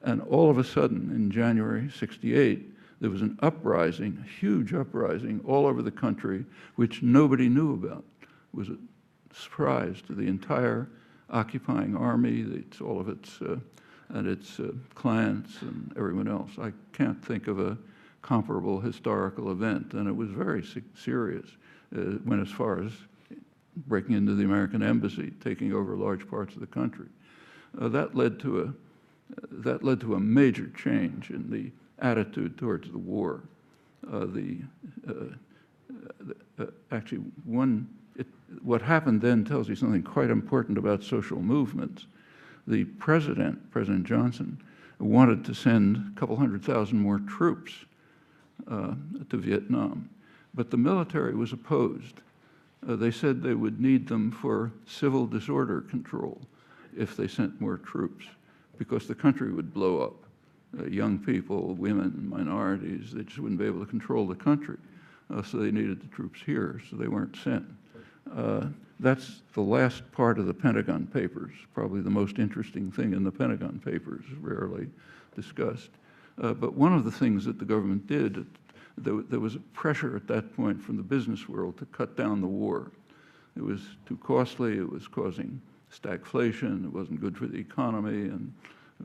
And all of a sudden, in January '68, there was an uprising, a huge uprising all over the country, which nobody knew about. It was a surprise to the entire occupying army, all of its and its clients and everyone else. I can't think of a comparable historical event, and it was very serious. It went as far as breaking into the American embassy, taking over large parts of the country. That led to a major change in the attitude towards the war. What happened then tells you something quite important about social movements. The President Johnson, wanted to send a couple 100,000 more troops to Vietnam, but the military was opposed. They said they would need them for civil disorder control if they sent more troops, because the country would blow up. Young people, women, minorities, they just wouldn't be able to control the country. So they needed the troops here, so they weren't sent. That's the last part of the Pentagon Papers, probably the most interesting thing in the Pentagon Papers, rarely discussed. But one of the things that the government did, there was pressure at that point from the business world to cut down the war. It was too costly, it was causing stagflation, it wasn't good for the economy, and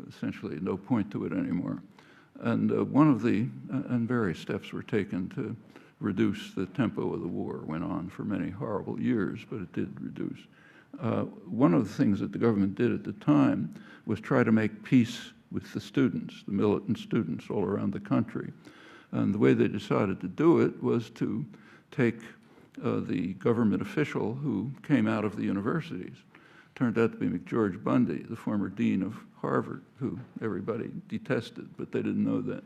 essentially no point to it anymore. And various steps were taken to reduce the tempo of the war. Went on for many horrible years, but it did reduce. One of the things that the government did at the time was try to make peace with the students, the militant students all around the country. And the way they decided to do it was to take the government official who came out of the universities. Turned out to be McGeorge Bundy, the former dean of Harvard, who everybody detested, but they didn't know that.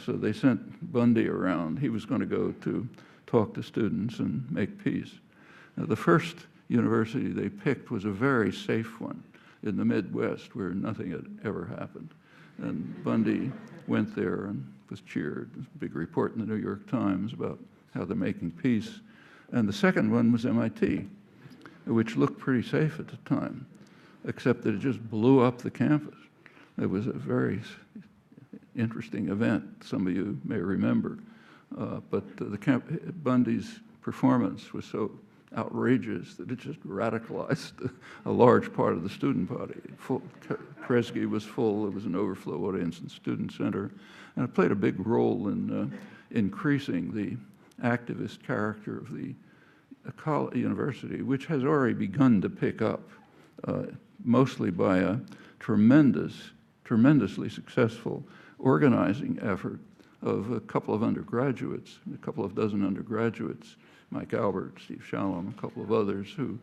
So they sent Bundy around. He was going to go to talk to students and make peace. The first university they picked was a very safe one in the Midwest where nothing had ever happened. And Bundy went there and was cheered. There's a big report in the New York Times about how they're making peace. And the second one was MIT, which looked pretty safe at the time, except that it just blew up the campus. It was a very interesting event, some of you may remember. But Bundy's performance was so outrageous that it just radicalized a large part of the student body. Kresge was full, there was an overflow audience in the Student Center, and it played a big role in increasing the activist character of the university, which has already begun to pick up, mostly by a tremendously successful organizing effort of a couple of undergraduates, a couple of dozen undergraduates, Mike Albert, Steve Shalom, a couple of others, who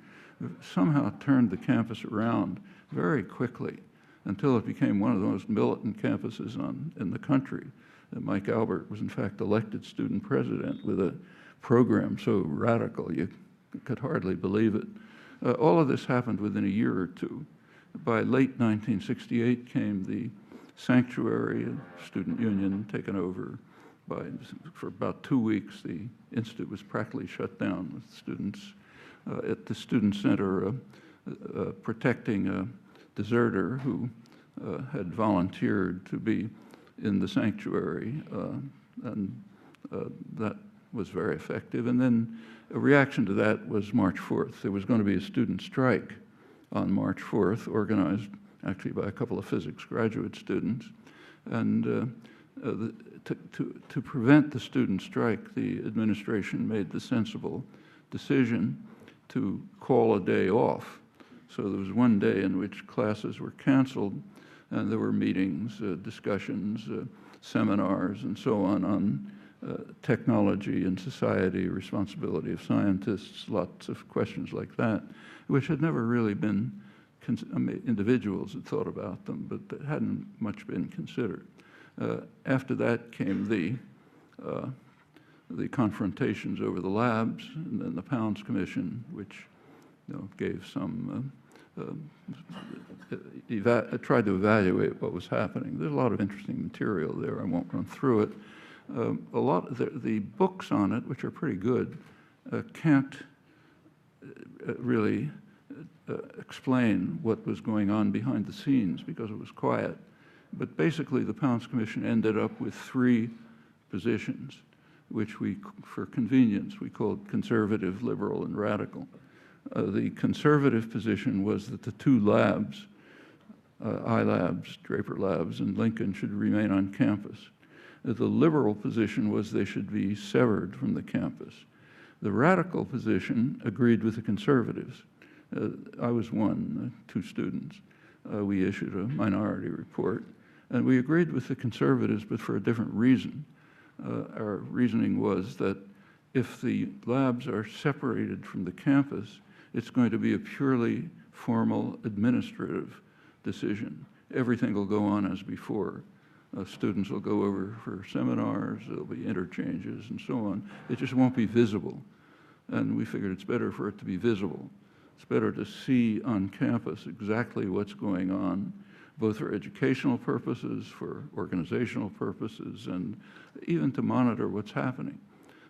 somehow turned the campus around very quickly until it became one of the most militant campuses in the country. Mike Albert was in fact elected student president with a program so radical you could hardly believe it. All of this happened within a year or two. By late 1968 came the Sanctuary, a student union taken over. For about 2 weeks, the institute was practically shut down with students at the Student Center protecting a deserter who had volunteered to be in the sanctuary, and that was very effective. And then a reaction to that was March 4th. There was going to be a student strike on March 4th, organized actually by a couple of physics graduate students. And to prevent the student strike, the administration made the sensible decision to call a day off. So there was one day in which classes were canceled, and there were meetings, discussions, seminars, and so on technology and society, responsibility of scientists, lots of questions like that, which had never really been, individuals had thought about them, but that hadn't much been considered. After that came the confrontations over the labs, and then the Pounds Commission, which gave some, tried to evaluate what was happening. There's a lot of interesting material there. I won't run through it. A lot of the books on it, which are pretty good, can't really explain what was going on behind the scenes because it was quiet. But basically, the Pounds Commission ended up with 3 positions, which we, for convenience, we called conservative, liberal, and radical. The conservative position was that the 2 labs, iLabs, Draper Labs, and Lincoln, should remain on campus. The liberal position was they should be severed from the campus. The radical position agreed with the conservatives. I was one, 2 students. We issued a minority report, and we agreed with the conservatives, but for a different reason. Our reasoning was that if the labs are separated from the campus, it's going to be a purely formal administrative decision. Everything will go on as before. Students will go over for seminars, there'll be interchanges and so on. It just won't be visible. And we figured it's better for it to be visible. It's better to see on campus exactly what's going on, both for educational purposes, for organizational purposes, and even to monitor what's happening.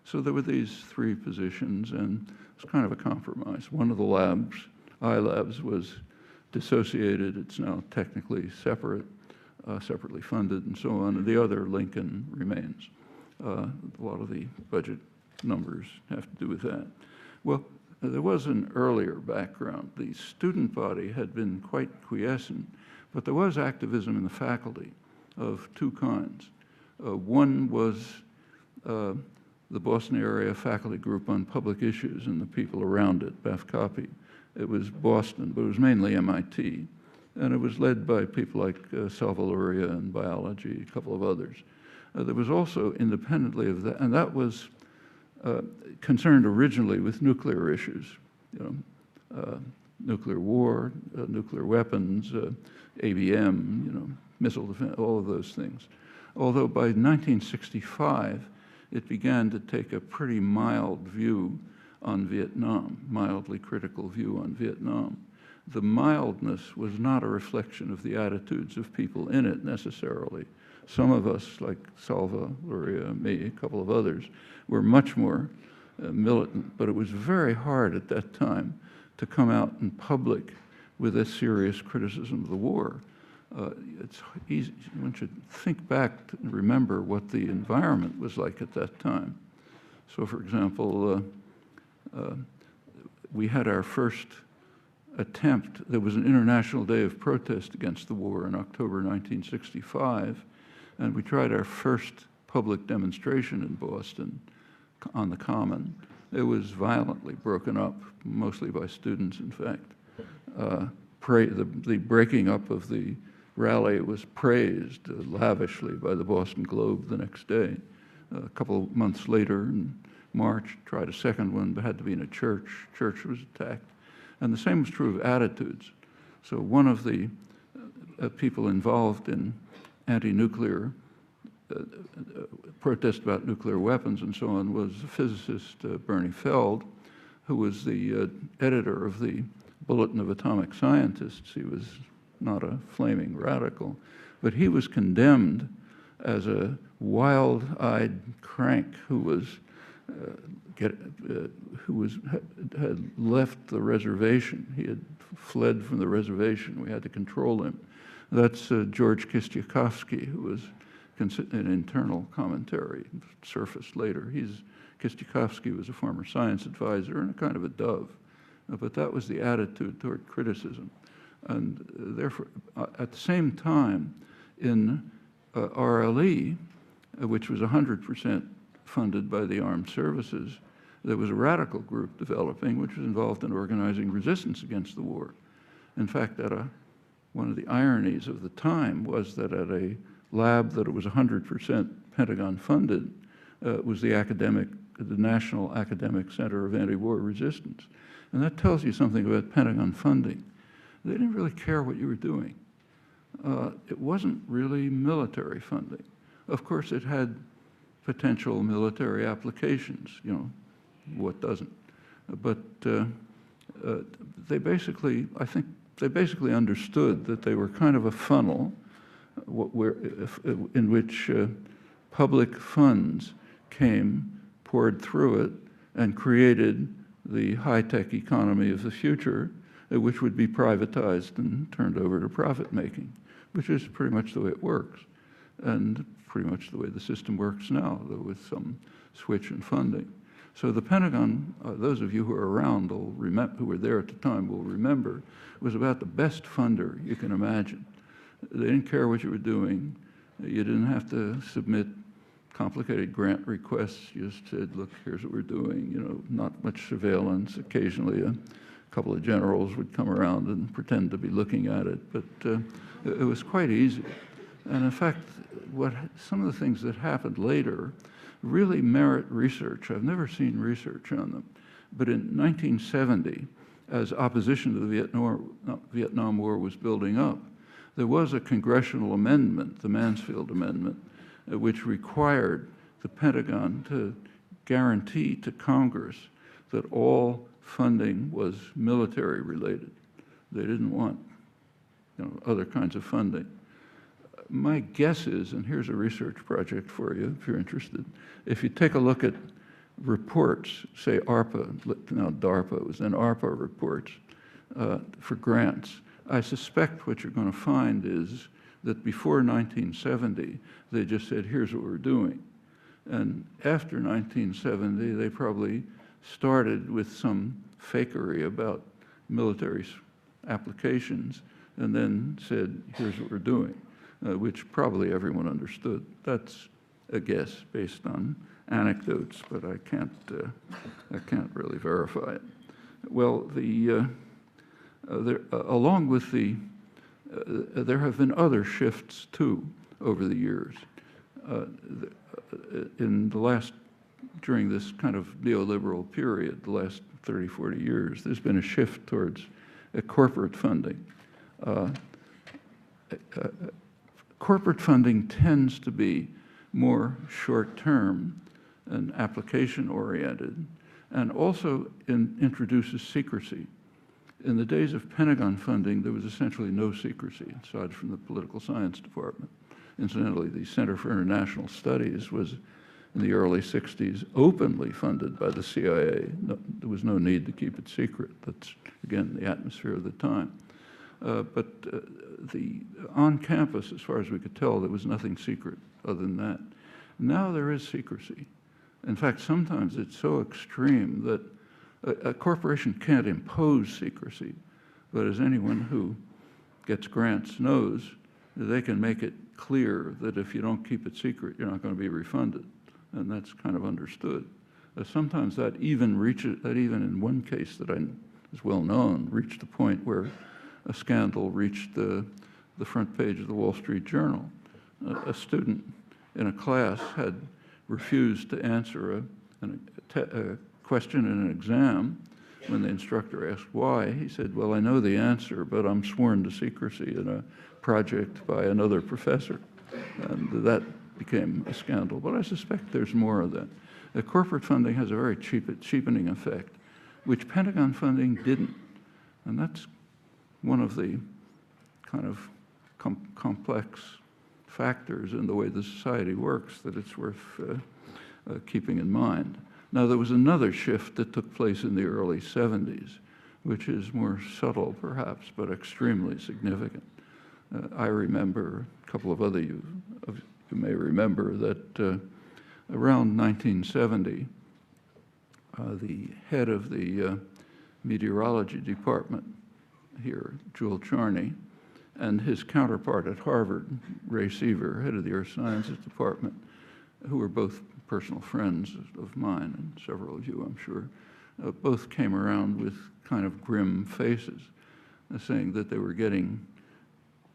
So there were these 3 positions, and it was kind of a compromise. One of the labs, iLabs, was dissociated. It's now technically separate, separately funded, and so on. And the other, Lincoln, remains. A lot of the budget numbers have to do with that. Well, there was an earlier background. The student body had been quite quiescent, but there was activism in the faculty of 2 kinds. One was the Boston area faculty group on public issues and the people around it, BAFCOPI. It was Boston, but it was mainly MIT. And it was led by people like Salva Luria in biology, a couple of others. There was also independently of that, and that was concerned originally with nuclear issues, nuclear war, nuclear weapons, ABM, missile defense, all of those things. Although by 1965, it began to take a pretty mild view on Vietnam, mildly critical view on Vietnam. The mildness was not a reflection of the attitudes of people in it necessarily. Some of us, like Salva Luria, me, a couple of others, were much more militant, but it was very hard at that time to come out in public with a serious criticism of the war. It's easy, one should think back and remember what the environment was like at that time. So for example, we had our first attempt, there was an International Day of Protest against the war in October 1965, and we tried our first public demonstration in Boston on the Common. It was violently broken up, mostly by students, in fact. The breaking up of the rally was praised lavishly by the Boston Globe the next day. A couple of months later, in March, tried a second one, but had to be in a church. Church was attacked. And the same was true of attitudes. So one of the people involved in anti-nuclear protest about nuclear weapons and so on was physicist Bernie Feld, who was the editor of the Bulletin of Atomic Scientists. He was not a flaming radical, but he was condemned as a wild-eyed crank who had left the reservation. He had fled from the reservation. We had to control him. That's George Kistiakowsky, who was an internal commentary, surfaced later. Kistiakowsky was a former science advisor and a kind of a dove, but that was the attitude toward criticism. And therefore, at the same time, in RLE, which was 100% funded by the armed services, there was a radical group developing which was involved in organizing resistance against the war. In fact, one of the ironies of the time was that at a lab that it was 100% Pentagon funded, was the National Academic Center of Anti-War Resistance. And that tells you something about Pentagon funding. They didn't really care what you were doing. It wasn't really military funding. Of course, it had potential military applications, you know, what doesn't? But they basically, I think, they basically understood that they were kind of a funnel in which public funds poured through it, and created the high-tech economy of the future, which would be privatized and turned over to profit-making, which is pretty much the way it works, and pretty much the way the system works now, though with some switch in funding. So the Pentagon, those of you who are around, who were there at the time, will remember, was about the best funder you can imagine. They didn't care what you were doing. You didn't have to submit complicated grant requests. You just said, look, here's what we're doing. You know, not much surveillance. Occasionally a couple of generals would come around and pretend to be looking at it, but it was quite easy. And in fact, some of the things that happened later really merit research. I've never seen research on them. But in 1970, as opposition to the Vietnam War was building up, there was a congressional amendment, the Mansfield Amendment, which required the Pentagon to guarantee to Congress that all funding was military related. They didn't want, you know, other kinds of funding. My guess is, and here's a research project for you if you're interested, if you take a look at reports, say ARPA, now DARPA, was then ARPA reports for grants, I suspect what you're going to find is that before 1970, they just said, here's what we're doing. And after 1970, they probably started with some fakery about military applications and then said, here's what we're doing, which probably everyone understood. That's a guess based on anecdotes, but I can't really verify it. Well, along with there have been other shifts too over the years. During this kind of neoliberal period, the last 30, 40 years, there's been a shift towards corporate funding. Corporate funding tends to be more short-term and application-oriented, and also introduces secrecy. In the days of Pentagon funding, there was essentially no secrecy, aside from the political science department. Incidentally, the Center for International Studies was, in the early 60s, openly funded by the CIA. There was no need to keep it secret. That's, again, the atmosphere of the time. But on campus, as far as we could tell, there was nothing secret other than that. Now there is secrecy. In fact, sometimes it's so extreme that a corporation can't impose secrecy, but as anyone who gets grants knows, they can make it clear that if you don't keep it secret, you're not going to be refunded, and that's kind of understood. Sometimes that even in one case that is well known, reached the point where a scandal reached the front page of the Wall Street Journal. A student in a class had refused to answer a question in an exam. When the instructor asked why, he said, well, I know the answer, but I'm sworn to secrecy in a project by another professor. And that became a scandal. But I suspect there's more of that. Corporate funding has a very cheapening effect, which Pentagon funding didn't. And that's one of the kind of complex factors in the way the society works that it's worth keeping in mind. Now, there was another shift that took place in the early 70s, which is more subtle, perhaps, but extremely significant. I remember, a couple of other you may remember, that around 1970, the head of the meteorology department here, Jewel Charney, and his counterpart at Harvard, Ray Seaver, head of the Earth Sciences Department, who were both personal friends of mine, and several of you, I'm sure, both came around with kind of grim faces, saying that they were getting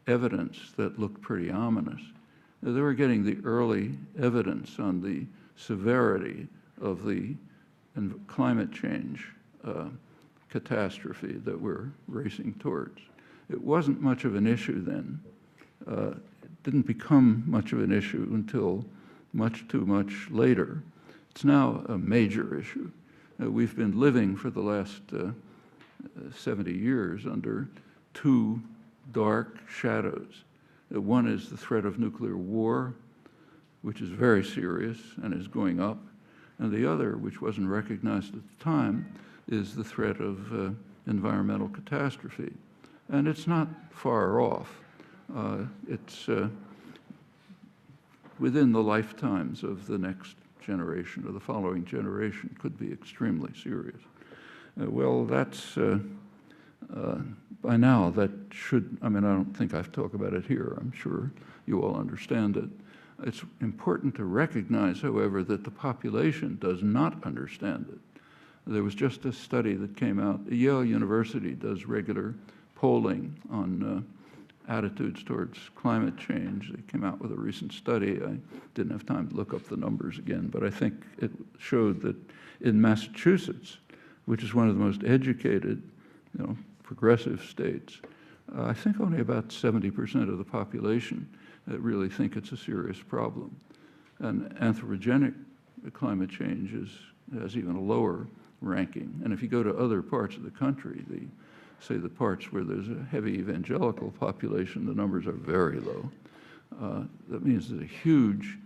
evidence that looked pretty ominous. They were getting the early evidence on the severity of the climate change catastrophe that we're racing towards. It wasn't much of an issue then. It didn't become much of an issue until much too much later. It's now a major issue. We've been living for the last 70 years under two dark shadows. One is the threat of nuclear war, which is very serious and is going up. And the other, which wasn't recognized at the time, is the threat of environmental catastrophe. And it's not far off. It's within the lifetimes of the next generation or the following generation could be extremely serious. Well, that's, by now that should, I mean, I don't think I've talked about it here. I'm sure you all understand it. It's important to recognize, however, that the population does not understand it. There was just a study that came out. Yale University does regular polling on attitudes towards climate change. They came out with a recent study. I didn't have time to look up the numbers again, but I think it showed that in Massachusetts, which is one of the most educated, progressive states, I think only about 70% of the population really think it's a serious problem. And anthropogenic climate change has even a lower ranking. And if you go to other parts of the country, say the parts where there's a heavy evangelical population, the numbers are very low. That means there's a huge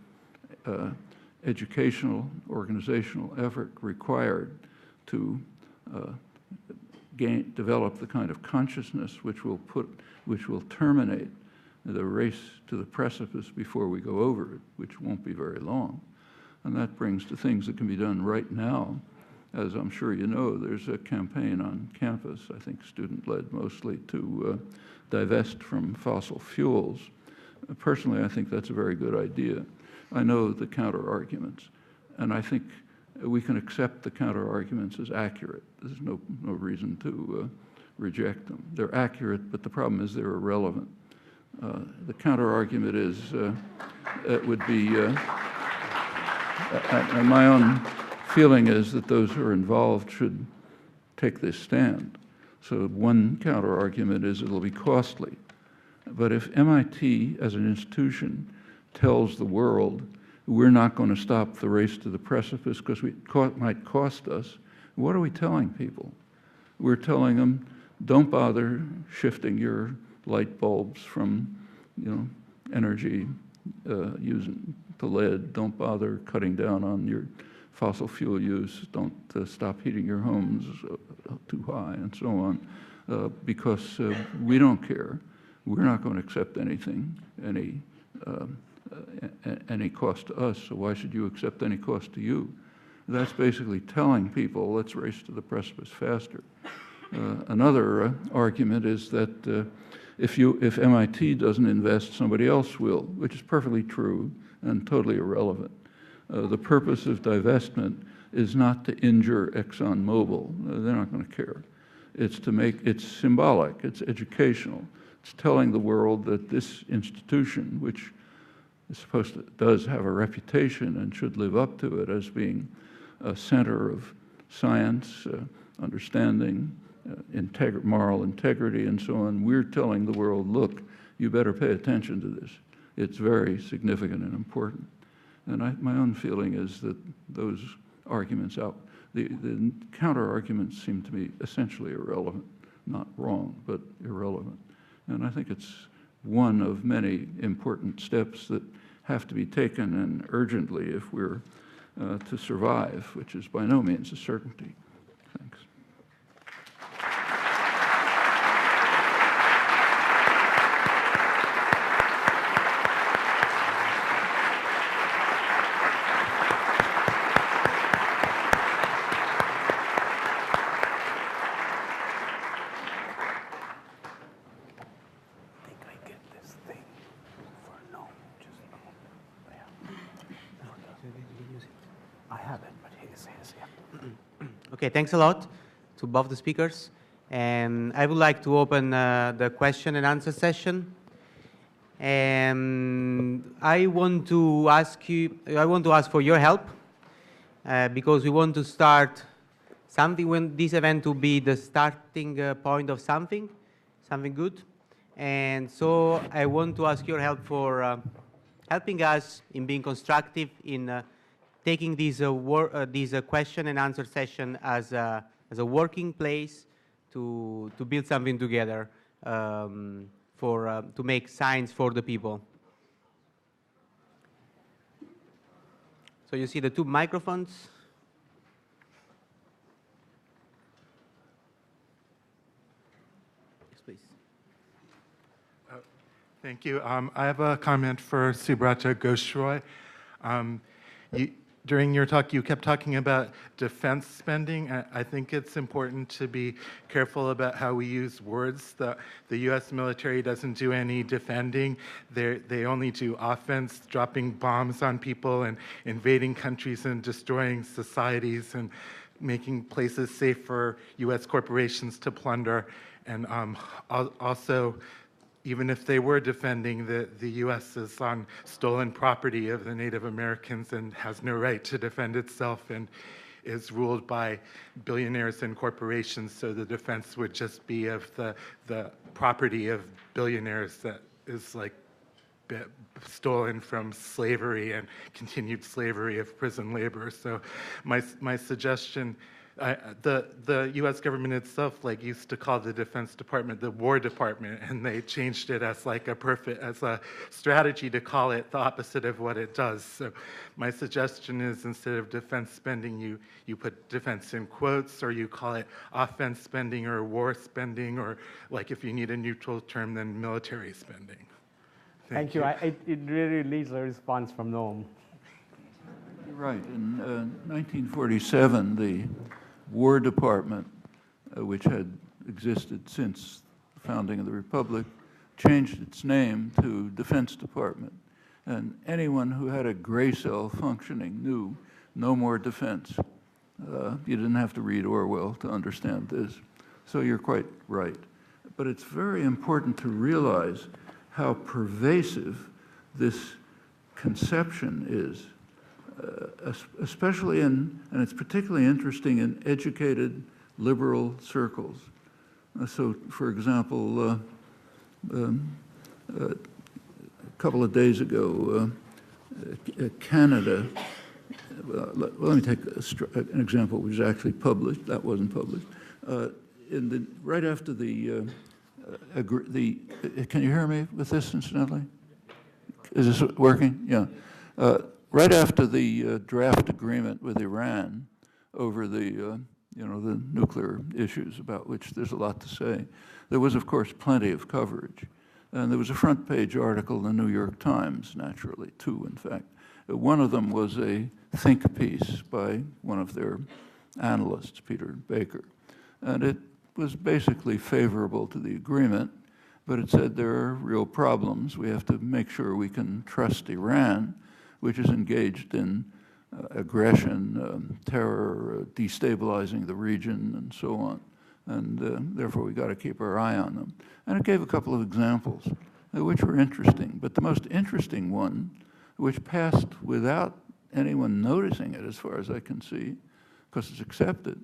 educational, organizational effort required to develop the kind of consciousness which will terminate the race to the precipice before we go over it, which won't be very long. And that brings to things that can be done right now. As I'm sure you know, there's a campaign on campus, I think student-led mostly, to divest from fossil fuels. Personally, I think that's a very good idea. I know the counter-arguments, and I think we can accept the counter-arguments as accurate. There's no reason to reject them. They're accurate, but the problem is they're irrelevant. The counter-argument is, it would be, and my own feeling is that those who are involved should take this stand. So one counter-argument is it'll be costly. But if MIT as an institution tells the world we're not going to stop the race to the precipice because it might cost us, what are we telling people? We're telling them, don't bother shifting your light bulbs from energy using to lead. Don't bother cutting down on your fossil fuel use. Don't stop heating your homes too high and so on, because we don't care. We're not going to accept anything, any cost to us, so why should you accept any cost to you? That's basically telling people, let's race to the precipice faster. Another argument is that if MIT doesn't invest, somebody else will, which is perfectly true and totally irrelevant. The purpose of divestment is not to injure ExxonMobil. They're not going to care. It's to it's symbolic, it's educational. It's telling the world that this institution, which is does have a reputation and should live up to it as being a center of science, understanding, moral integrity, and so on. We're telling the world, look, you better pay attention to this. It's very significant and important. And my own feeling is that those arguments the counter-arguments seem to me essentially irrelevant, not wrong, but irrelevant. And I think it's one of many important steps that have to be taken, and urgently, if we're to survive, which is by no means a certainty. Thanks. Okay, thanks a lot to both the speakers. And I would like to open the question and answer session. And I want to ask for your help because we want to start something, when this event to be the starting point of something good. And so I want to ask your help for helping us in being constructive in taking this question and answer session as a working place to build something together to make science for the people. So you see the two microphones. Yes, please. Thank you. I have a comment for Subrata Ghoshroy. During your talk, you kept talking about defense spending. I think it's important to be careful about how we use words. The U.S. military doesn't do any defending. They only do offense, dropping bombs on people and invading countries and destroying societies and making places safe for U.S. corporations to plunder. And also, even if they were defending, the U.S. is on stolen property of the Native Americans and has no right to defend itself and is ruled by billionaires and corporations, so the defense would just be of the property of billionaires that is like stolen from slavery and continued slavery of prison labor. So my suggestion, the U.S. government itself used to call the Defense Department the War Department, and they changed it as a strategy to call it the opposite of what it does. So my suggestion is, instead of defense spending, you put defense in quotes, or you call it offense spending or war spending, or if you need a neutral term, then military spending. Thank you. It really needs a response from Noam. You're right. In 1947, the War Department, which had existed since the founding of the Republic, changed its name to Defense Department. And anyone who had a gray cell functioning knew no more defense. You didn't have to read Orwell to understand this. So you're quite right. But it's very important to realize how pervasive this conception is, especially and it's particularly interesting in educated liberal circles. So, for example, a couple of days ago, Canada, let me take an example which is actually published, that wasn't published. Right after can you hear me with this, incidentally? Is this working? Yeah. Right after the draft agreement with Iran over the nuclear issues, about which there's a lot to say, there was, of course, plenty of coverage. And there was a front page article in the New York Times, naturally, two, in fact. One of them was a think piece by one of their analysts, Peter Baker. And it was basically favorable to the agreement, but it said there are real problems. We have to make sure we can trust Iran, which is engaged in aggression, terror, destabilizing the region, and so on. And therefore, we got to keep our eye on them. And it gave a couple of examples, which were interesting. But the most interesting one, which passed without anyone noticing it, as far as I can see, because it's accepted,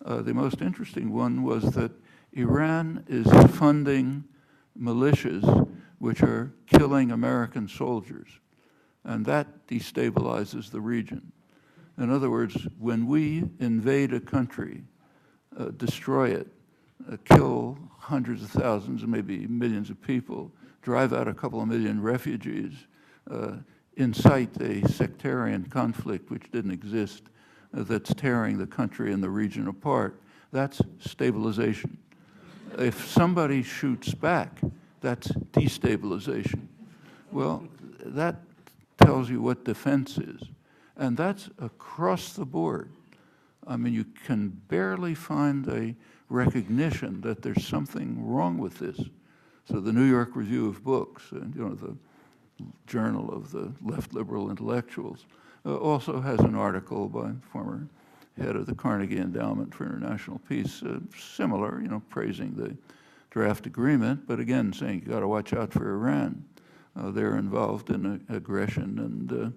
the most interesting one was that Iran is funding militias which are killing American soldiers. And that destabilizes the region. In other words, when we invade a country, destroy it, kill hundreds of thousands and maybe millions of people, drive out a couple of million refugees, incite a sectarian conflict which didn't exist, that's tearing the country and the region apart, that's stabilization. If somebody shoots back, that's destabilization. Well, that tells you what defense is. And that's across the board. I mean, you can barely find a recognition that there's something wrong with this. So the New York Review of Books, the journal of the left liberal intellectuals, also has an article by former head of the Carnegie Endowment for International Peace, similar, praising the draft agreement, but again saying you got to watch out for Iran. They're involved in aggression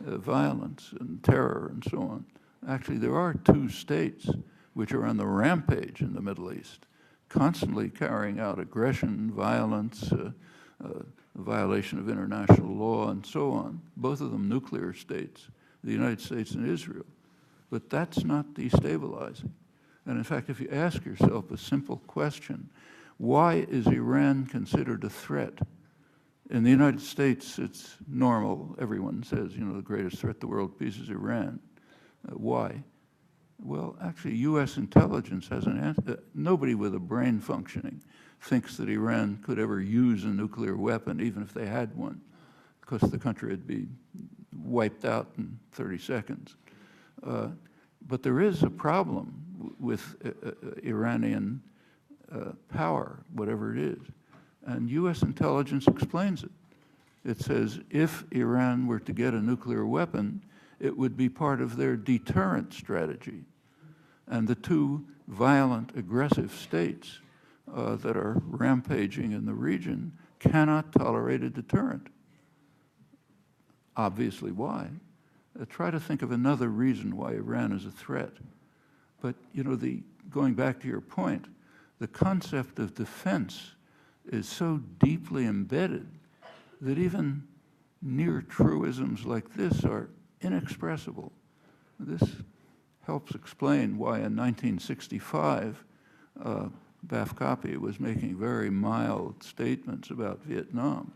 violence and terror and so on. Actually, there are two states which are on the rampage in the Middle East, constantly carrying out aggression, violence, violation of international law, and so on. Both of them nuclear states, the United States and Israel. But that's not destabilizing. And in fact, if you ask yourself a simple question, why is Iran considered a threat? In the United States, it's normal. Everyone says, the greatest threat to world peace is Iran. Why? Well, actually, U.S. intelligence has an answer. Nobody with a brain functioning thinks that Iran could ever use a nuclear weapon, even if they had one, because the country would be wiped out in 30 seconds. But there is a problem with Iranian power, whatever it is. And U.S. intelligence explains it. It says if Iran were to get a nuclear weapon, it would be part of their deterrent strategy. And the two violent, aggressive states that are rampaging in the region cannot tolerate a deterrent. Obviously, why? Try to think of another reason why Iran is a threat. But, going back to your point, the concept of defense is so deeply embedded that even near truisms like this are inexpressible. This helps explain why in 1965, Bafkapi was making very mild statements about Vietnam.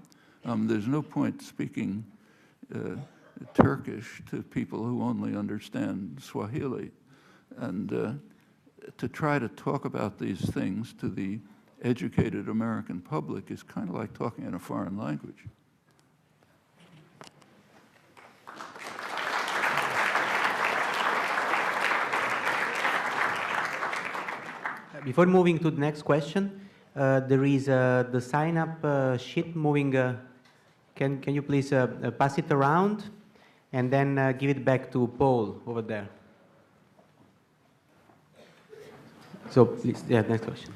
There's no point speaking Turkish to people who only understand Swahili. And to try to talk about these things to the educated American public is kind of like talking in a foreign language. Before moving to the next question, there is the sign-up sheet moving. Can you please pass it around and then give it back to Paul over there? So please, next question.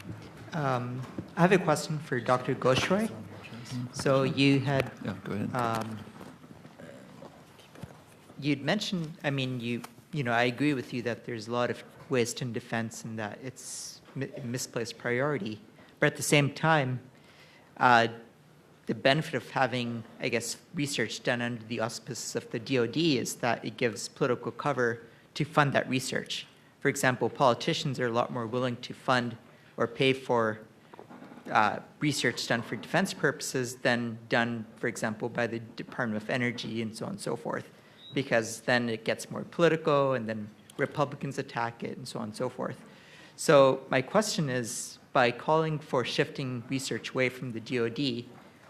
I have a question for Dr. Ghoshroy. So you had, go ahead. You'd mentioned, I agree with you that there's a lot of waste in defense and that it's misplaced priority. But at the same time, the benefit of having, research done under the auspices of the DoD is that it gives political cover to fund that research. For example, politicians are a lot more willing to fund or pay for research done for defense purposes than done, for example, by the Department of Energy and so on and so forth, because then it gets more political and then Republicans attack it and so on and so forth. So my question is, by calling for shifting research away from the DoD,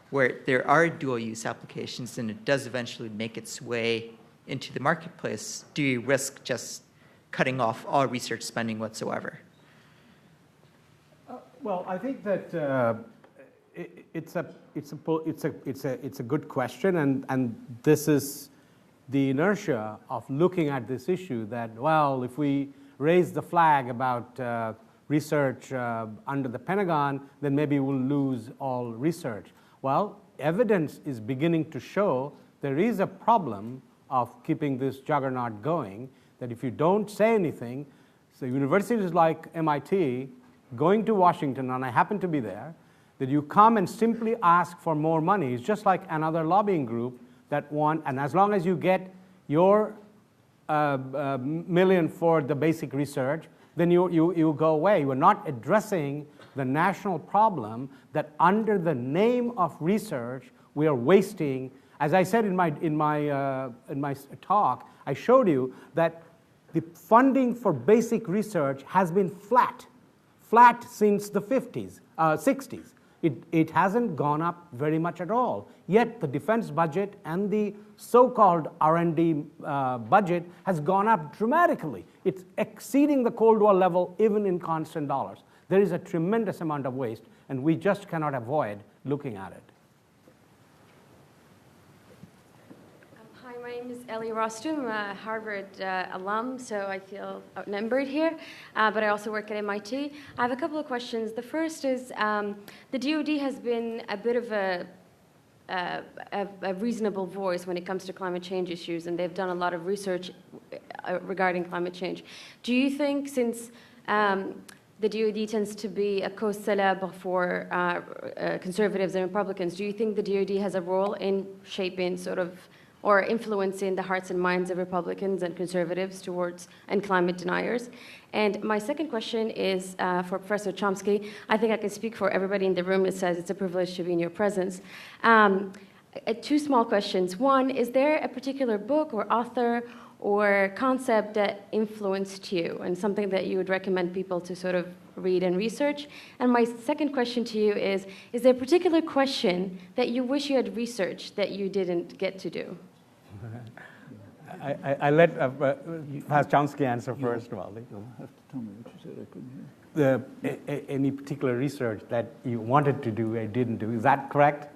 where there are dual-use applications and it does eventually make its way into the marketplace, do you risk just cutting off all research spending whatsoever? Well, I think that it's a good question, and this is the inertia of looking at this issue. That if we raise the flag about research under the Pentagon, then maybe we'll lose all research. Well, evidence is beginning to show there is a problem of keeping this juggernaut going. That if you don't say anything, so universities like MIT, going to Washington, and I happen to be there, that you come and simply ask for more money. It's just like another lobbying group that want, and as long as you get your million for the basic research, then you go away. You are not addressing the national problem that under the name of research, we are wasting. As I said in my talk, I showed you that the funding for basic research has been flat since the 60s. It hasn't gone up very much at all. Yet the defense budget and the so-called R&D budget has gone up dramatically. It's exceeding the Cold War level even in constant dollars. There is a tremendous amount of waste, and we just cannot avoid looking at it. Hi, my name is Ellie Rostum. I'm a Harvard alum, so I feel outnumbered here, but I also work at MIT. I have a couple of questions. The first is, the DoD has been a bit of a a reasonable voice when it comes to climate change issues, and they've done a lot of research regarding climate change. Do you think, since the DoD tends to be a cause célèbre for conservatives and Republicans, do you think the DoD has a role in shaping or influencing the hearts and minds of Republicans and conservatives towards and climate deniers? And my second question is for Professor Chomsky. I think I can speak for everybody in the room that says it's a privilege to be in your presence. Two small questions. One, is there a particular book or author or concept that influenced you and something that you would recommend people to sort of read and research? And my second question to you is there a particular question that you wish you had researched that you didn't get to do? I let Professor Chomsky answer first of all. You'll have to tell me what you said. I couldn't hear. Any particular research that you wanted to do and didn't do, is that correct?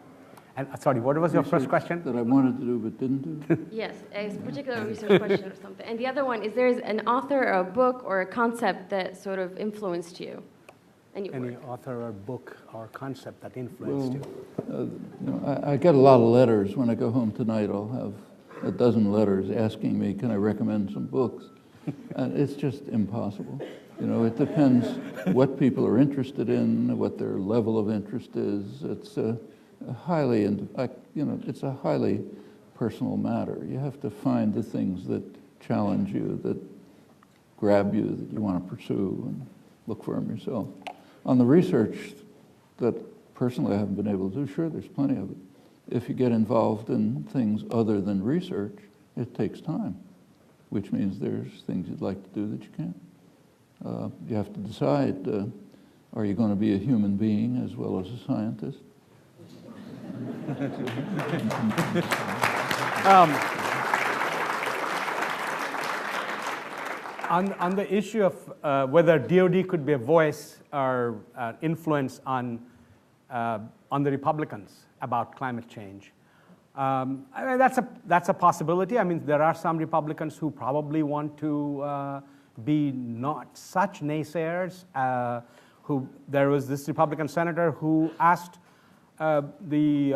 And sorry, what was your first question? That I wanted to do but didn't do? Yes, a particular research question or something. And the other one, is there an author or a book or a concept that sort of influenced you? And Any author or book or concept that influenced you? I get a lot of letters. When I go home tonight, I'll have a dozen letters asking me, can I recommend some books? And it's just impossible. It depends what people are interested in, what their level of interest is. It's it's a highly personal matter. You have to find the things that challenge you, that grab you, that you want to pursue, and look for them yourself. On the research that personally I haven't been able to do, sure, there's plenty of it. If you get involved in things other than research, it takes time, which means there's things you'd like to do that you can't. You have to decide, are you going to be a human being as well as a scientist? On the issue of whether DoD could be a voice or influence on the Republicans about climate change, I mean, that's a possibility. I mean, there are some Republicans who probably want to be not such naysayers. There was this Republican senator who asked the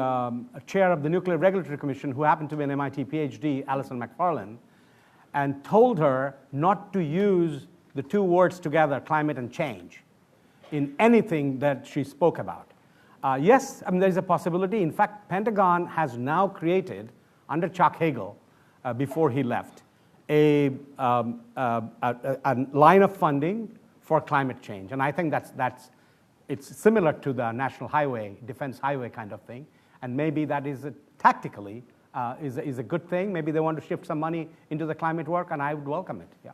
chair of the Nuclear Regulatory Commission, who happened to be an MIT PhD, Alison McFarlane, and told her not to use the two words together, climate and change, in anything that she spoke about. Yes, I mean, there's a possibility. In fact, Pentagon has now created, under Chuck Hagel, before he left, a line of funding for climate change. And I think it's similar to the National Highway, Defense Highway kind of thing. And maybe that is tactically is a good thing. Maybe they want to shift some money into the climate work, and I would welcome it. Yeah.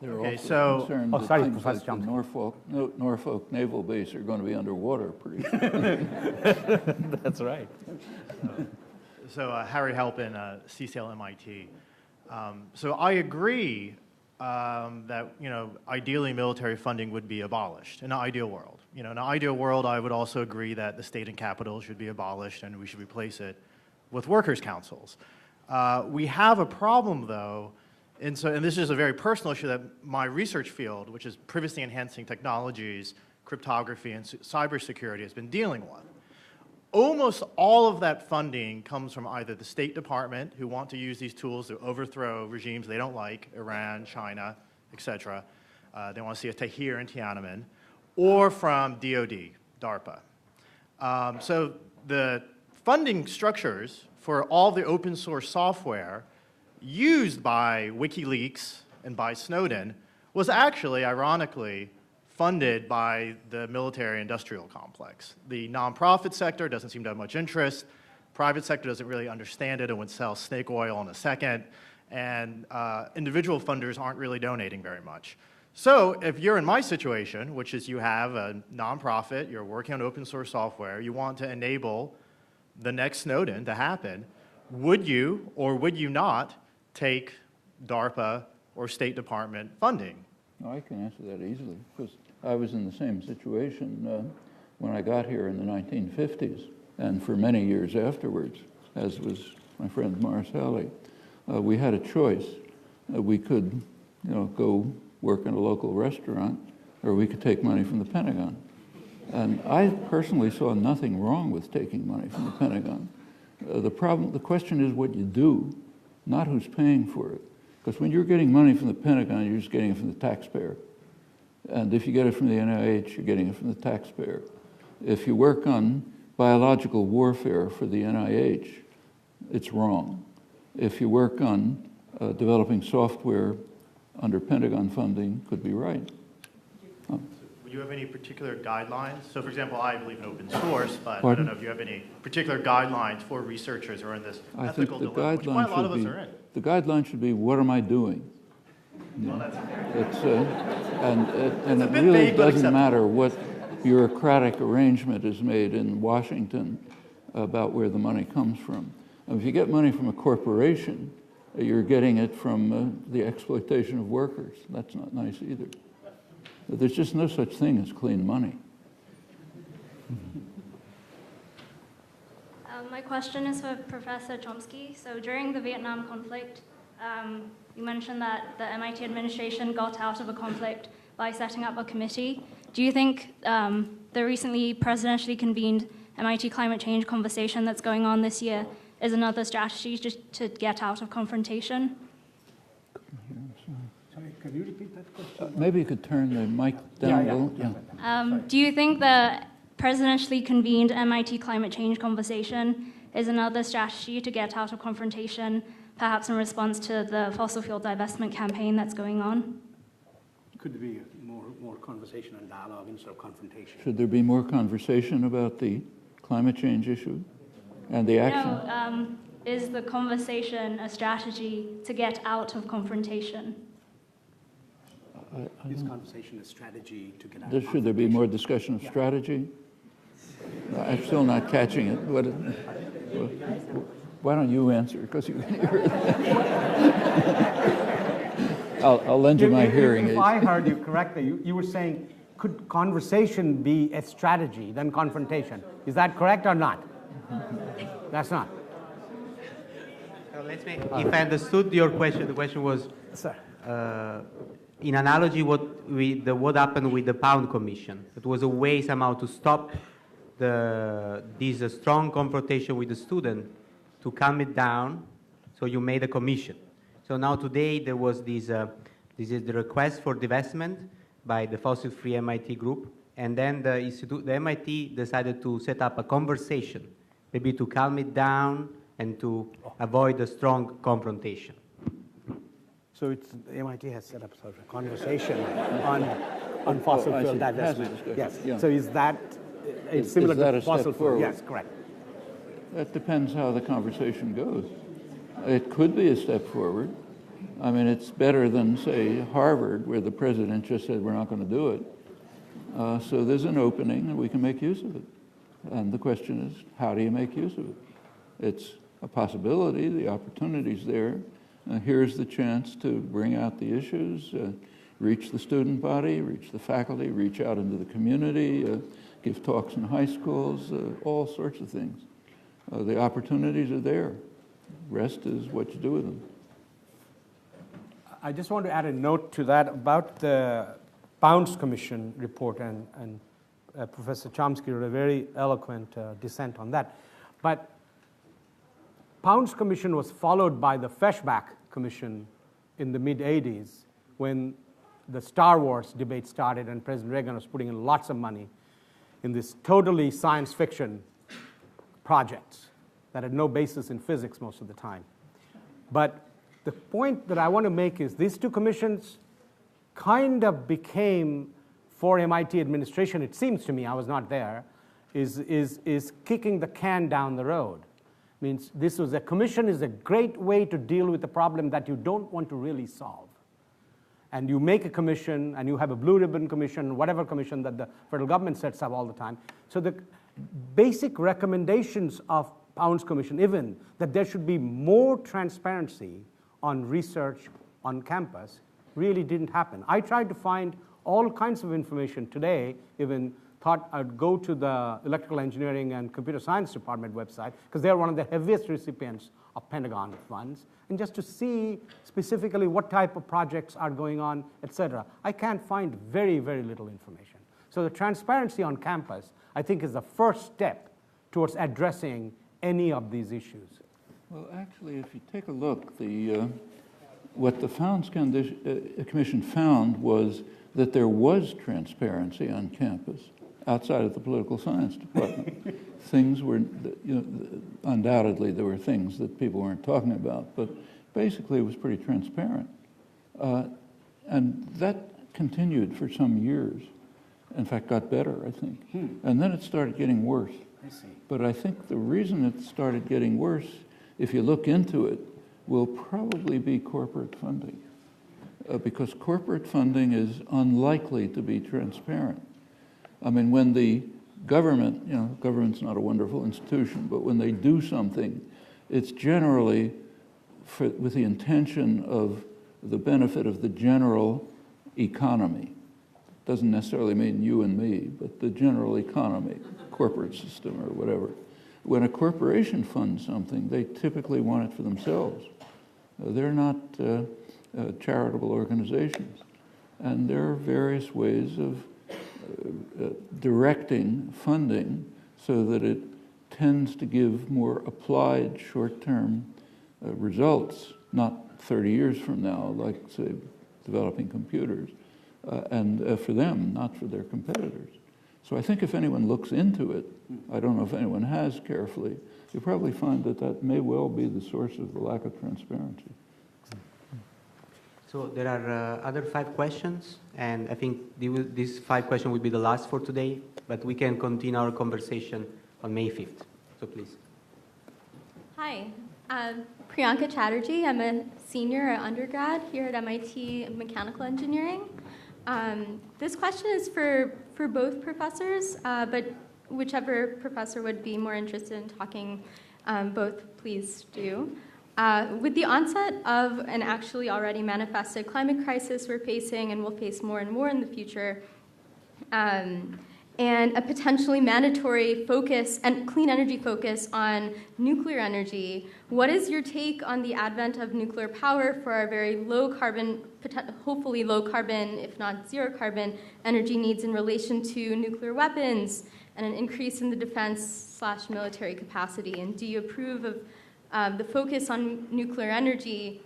They're Okay, also so- concerned Oh, that sorry, things Professor like the Chomsky. Norfolk Naval Base are going to be underwater pretty soon. That's right. So Harry Halpin, CSAIL MIT. So I agree that ideally military funding would be abolished in an ideal world. In an ideal world, I would also agree that the state and capital should be abolished and we should replace it with workers' councils. We have a problem though, and this is a very personal issue that my research field, which is privacy enhancing technologies, cryptography, and cybersecurity, has been dealing with. Almost all of that funding comes from either the State Department, who want to use these tools to overthrow regimes they don't like, Iran, China, etc. They want to see a Tahrir and Tiananmen, or from DoD, DARPA. So the funding structures for all the open source software used by WikiLeaks and by Snowden was actually, ironically, funded by the military-industrial complex. The nonprofit sector doesn't seem to have much interest. Private sector doesn't really understand it and would sell snake oil in a second. And individual funders aren't really donating very much. So if you're in my situation, which is you have a nonprofit, you're working on open source software, you want to enable the next Snowden to happen, would you or would you not take DARPA or State Department funding? No, I can answer that easily, because I was in the same situation when I got here in the 1950s, and for many years afterwards, as was my friend Marcelli. We had a choice. We could, go work in a local restaurant, or we could take money from the Pentagon. And I personally saw nothing wrong with taking money from the Pentagon. The question is what you do, not who's paying for it. Because when you're getting money from the Pentagon, you're just getting it from the taxpayer. And if you get it from the NIH, you're getting it from the taxpayer. If you work on biological warfare for the NIH, it's wrong. If you work on developing software under Pentagon funding, could be right. Would you have any particular guidelines? So, for example, I believe in open source, but Pardon? I don't know if you have any particular guidelines for researchers who are in this ethical dilemma, which quite a lot of us are in. The guideline should be, what am I doing? Well, that's And it really doesn't matter what bureaucratic arrangement is made in Washington about where the money comes from. If you get money from a corporation, you're getting it from the exploitation of workers. That's not nice either. There's just no such thing as clean money. My question is for Professor Chomsky. So during the Vietnam conflict, you mentioned that the MIT administration got out of a conflict by setting up a committee. Do you think the recently presidentially convened MIT climate change conversation that's going on this year is another strategy to get out of confrontation? Sorry, could you repeat that question? Maybe you could turn the mic down a little. Do you think the presidentially convened MIT climate change conversation is another strategy to get out of confrontation, perhaps in response to the fossil fuel divestment campaign that's going on? Could there be more conversation and dialogue instead of confrontation? Should there be more conversation about the climate change issue and the action? No, is the conversation a strategy to get out of confrontation? This conversation is strategy to get out of Should there be more discussion of strategy? I'm still not catching it. Why don't you answer? Because you can hear it. I'll lend you my hearing aid. If I heard you correctly, you were saying, could conversation be a strategy than confrontation? Is that correct or not? That's not. If I understood your question, the question was, Sir. in analogy, what happened with the Pound Commission. It was a way somehow to stop this strong confrontation with the student, to calm it down. So you made a commission. So now today there was this is the request for divestment by the fossil-free MIT group, and then the MIT decided to set up a conversation, maybe to calm it down and to avoid a strong confrontation. So the MIT has set up sort of a conversation on fossil fuel divestment. Yes. Yeah. So is that it's similar that to a step fossil fuel? forward? Yes, correct. That depends how the conversation goes. It could be a step forward. I mean, it's better than, say, Harvard, where the president just said, we're not going to do it. So there's an opening, and we can make use of it. And the question is, how do you make use of it? It's a possibility. The opportunity's there. Here's the chance to bring out the issues, reach the student body, reach the faculty, reach out into the community, give talks in high schools, all sorts of things. The opportunities are there. Rest is what you do with them. I just want to add a note to that about the Pounds Commission report, and Professor Chomsky wrote a very eloquent dissent on that. But Pounds Commission was followed by the Feshbach Commission in the mid-'80s when the Star Wars debate started and President Reagan was putting in lots of money in this totally science fiction projects that had no basis in physics most of the time. But the point that I want to make is these two commissions kind of became, for MIT administration, it seems to me, I was not there, is kicking the can down the road. Means a commission is a great way to deal with a problem that you don't want to really solve. And you make a commission, and you have a blue ribbon commission, whatever commission that the federal government sets up all the time. So the basic recommendations of Pounds Commission, even that there should be more transparency on research on campus, really didn't happen. I tried to find all kinds of information today, even thought I'd go to the Electrical Engineering and Computer Science Department website, because they're one of the heaviest recipients of Pentagon funds, and just to see specifically what type of projects are going on, et cetera. I can't find very, very little information. So the transparency on campus, I think, is the first step towards addressing any of these issues. Well, actually, if you take a look, what the Commission found was that there was transparency on campus outside of the political science department. Things were, undoubtedly there were things that people weren't talking about, but basically it was pretty transparent. And that continued for some years. In fact, got better, I think. And then it started getting worse. I see. But I think the reason it started getting worse, if you look into it, will probably be corporate funding. Because corporate funding is unlikely to be transparent. I mean, when the government, government's not a wonderful institution, but when they do something, it's generally with the intention of the benefit of the general economy. Doesn't necessarily mean you and me, but the general economy, corporate system or whatever. When a corporation funds something, they typically want it for themselves. They're not charitable organizations. And there are various ways of directing funding so that it tends to give more applied short-term results, not 30 years from now, like, say, developing computers, and for them, not for their competitors. So I think if anyone looks into it, I don't know if anyone has carefully, you'll probably find that that may well be the source of the lack of transparency. So there are other 5 questions, and I think these 5 questions will be the last for today, but we can continue our conversation on May 5th. So please. Hi, Priyanka Chatterjee. I'm a senior undergrad here at MIT in mechanical engineering. This question is for both professors, but whichever professor would be more interested in talking, both please do. With the onset of an actually already manifested climate crisis we're facing and will face more and more in the future, and a potentially mandatory focus and clean energy focus on nuclear energy, what is your take on the advent of nuclear power for our very low carbon, hopefully low carbon, if not zero carbon, energy needs in relation to nuclear weapons and an increase in the defense/military capacity? And do you approve of the focus on nuclear energy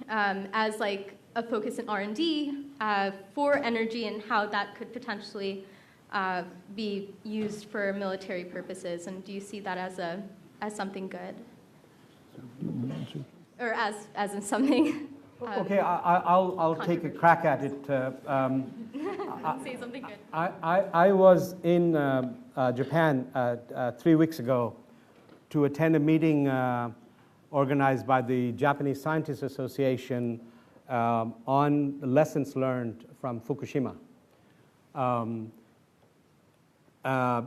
as like a focus in R&D for energy and how that could potentially be used for military purposes? And do you see that as something good, or as in something? Okay, I'll take a crack at it. Say something good. I was in Japan 3 weeks ago to attend a meeting organized by the Japanese Scientists Association on lessons learned from Fukushima.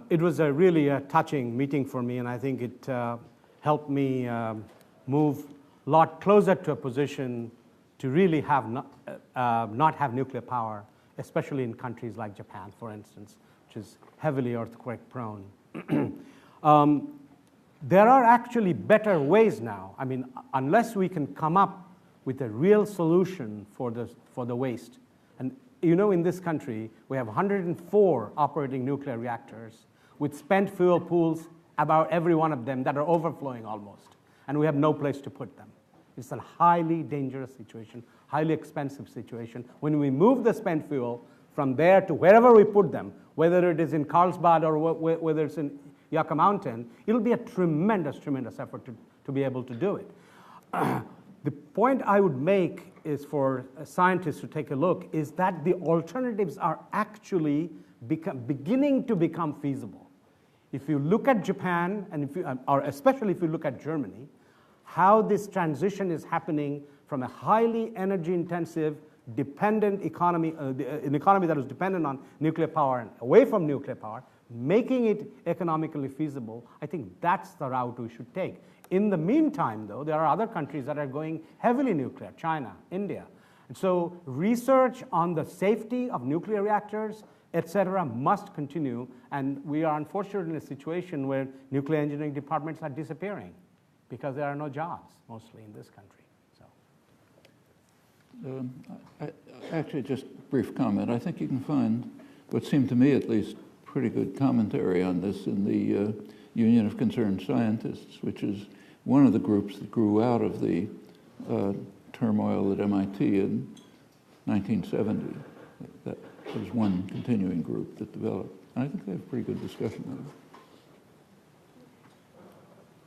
It was a really touching meeting for me, and I think it helped me move a lot closer to a position to really have not have nuclear power, especially in countries like Japan, for instance, which is heavily earthquake prone. There are actually better ways now. I mean, unless we can come up with a real solution for the waste. And in this country, we have 104 operating nuclear reactors with spent fuel pools, about every one of them, that are overflowing almost. And we have no place to put them. It's a highly dangerous situation, highly expensive situation. When we move the spent fuel from there to wherever we put them, whether it is in Carlsbad or whether it's in Yucca Mountain, it'll be a tremendous, tremendous effort to be able to do it. The point I would make is for scientists to take a look is that the alternatives are actually beginning to become feasible. If you look at Japan, and or especially if you look at Germany, how this transition is happening from a highly energy-intensive, dependent economy, an economy that is dependent on nuclear power and away from nuclear power, making it economically feasible, I think that's the route we should take. In the meantime, though, there are other countries that are going heavily nuclear, China, India. And so research on the safety of nuclear reactors, et cetera, must continue. And we are unfortunately in a situation where nuclear engineering departments are disappearing because there are no jobs, mostly in this country. Actually, just a brief comment. I think you can find what seemed to me at least pretty good commentary on this in the Union of Concerned Scientists, which is one of the groups that grew out of the turmoil at MIT in 1970. That was one continuing group that developed. And I think they have a pretty good discussion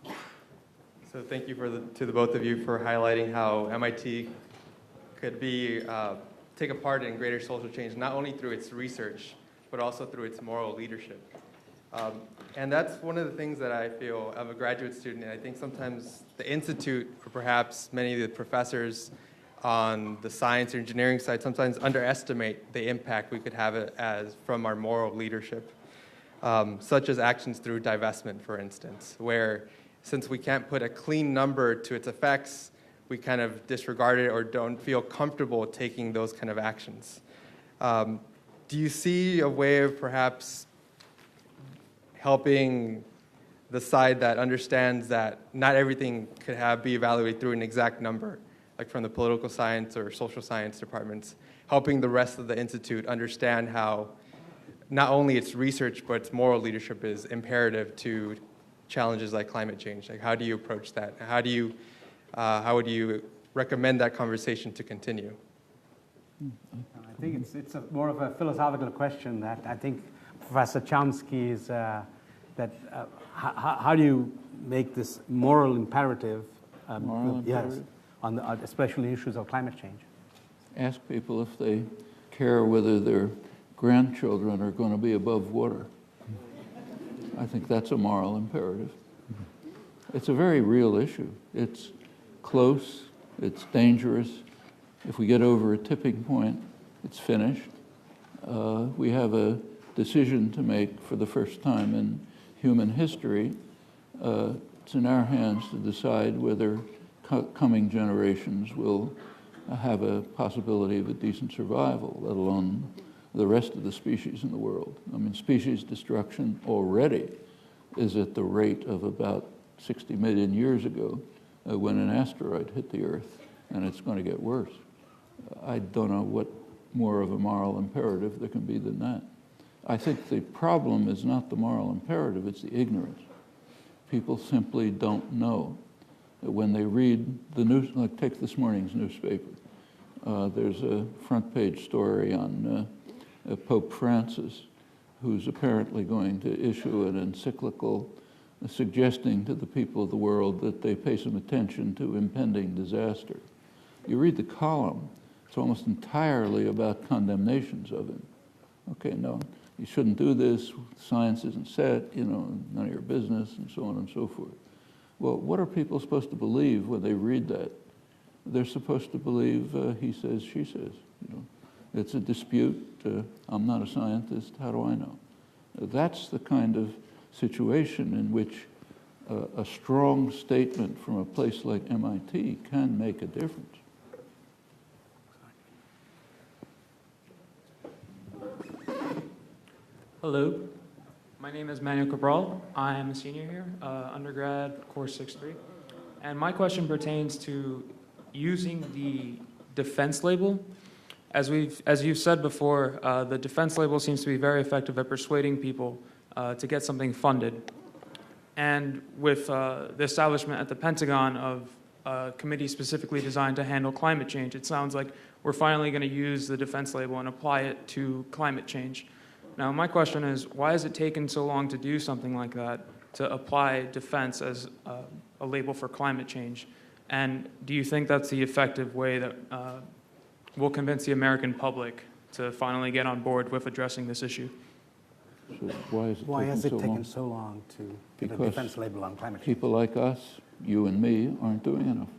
of it. So thank you to the both of you for highlighting how MIT could be take a part in greater social change, not only through its research, but also through its moral leadership. And that's one of the things that I feel of a graduate student, and I think sometimes the institute, or perhaps many of the professors on the science or engineering side, sometimes underestimate the impact we could have as from our moral leadership, such as actions through divestment, for instance, where since we can't put a clean number to its effects, we kind of disregard it or don't feel comfortable taking those kind of actions. Do you see a way of perhaps helping the side that understands that not everything could be evaluated through an exact number, like from the political science or social science departments, helping the rest of the institute understand how not only its research but its moral leadership is imperative to challenges like climate change? Like, how do you approach that? How would you recommend that conversation to continue? I think it's more of a philosophical question that I think Professor Chomsky is how do you make this moral imperative? Yes, on especially issues of climate change. Ask people if they care whether their grandchildren are going to be above water. I think that's a moral imperative. It's a very real issue. It's close, it's dangerous. If we get over a tipping point, it's finished. We have a decision to make for the first time in human history. It's in our hands to decide whether coming generations will have a possibility of a decent survival, let alone the rest of the species in the world. I mean, species destruction already is at the rate of about 60 million years ago when an asteroid hit the Earth, and it's going to get worse. I don't know what more of a moral imperative there can be than that. I think the problem is not the moral imperative, it's the ignorance. People simply don't know. When they read the news, like take this morning's newspaper, there's a front page story on Pope Francis, who's apparently going to issue an encyclical suggesting to the people of the world that they pay some attention to impending disaster. You read the column, it's almost entirely about condemnations of him. Okay, no, you shouldn't do this, science isn't set, none of your business, and so on and so forth. Well, what are people supposed to believe when they read that? They're supposed to believe he says, she says. It's a dispute. I'm not a scientist. How do I know? That's the kind of situation in which a strong statement from a place like MIT can make a difference. Hello, my name is Manuel Cabral. I am a senior here, undergrad, course 6-3. And my question pertains to using the defense label. As you've said before, the defense label seems to be very effective at persuading people to get something funded. And with the establishment at the Pentagon of a committee specifically designed to handle climate change, it sounds like we're finally going to use the defense label and apply it to climate change. Now, my question is, why has it taken so long to do something like that, to apply defense as a label for climate change? And do you think that's the effective way that will convince the American public to finally get on board with addressing this issue? So why has it taken so long to get a defense label on climate change? People like us, you and me, aren't doing enough.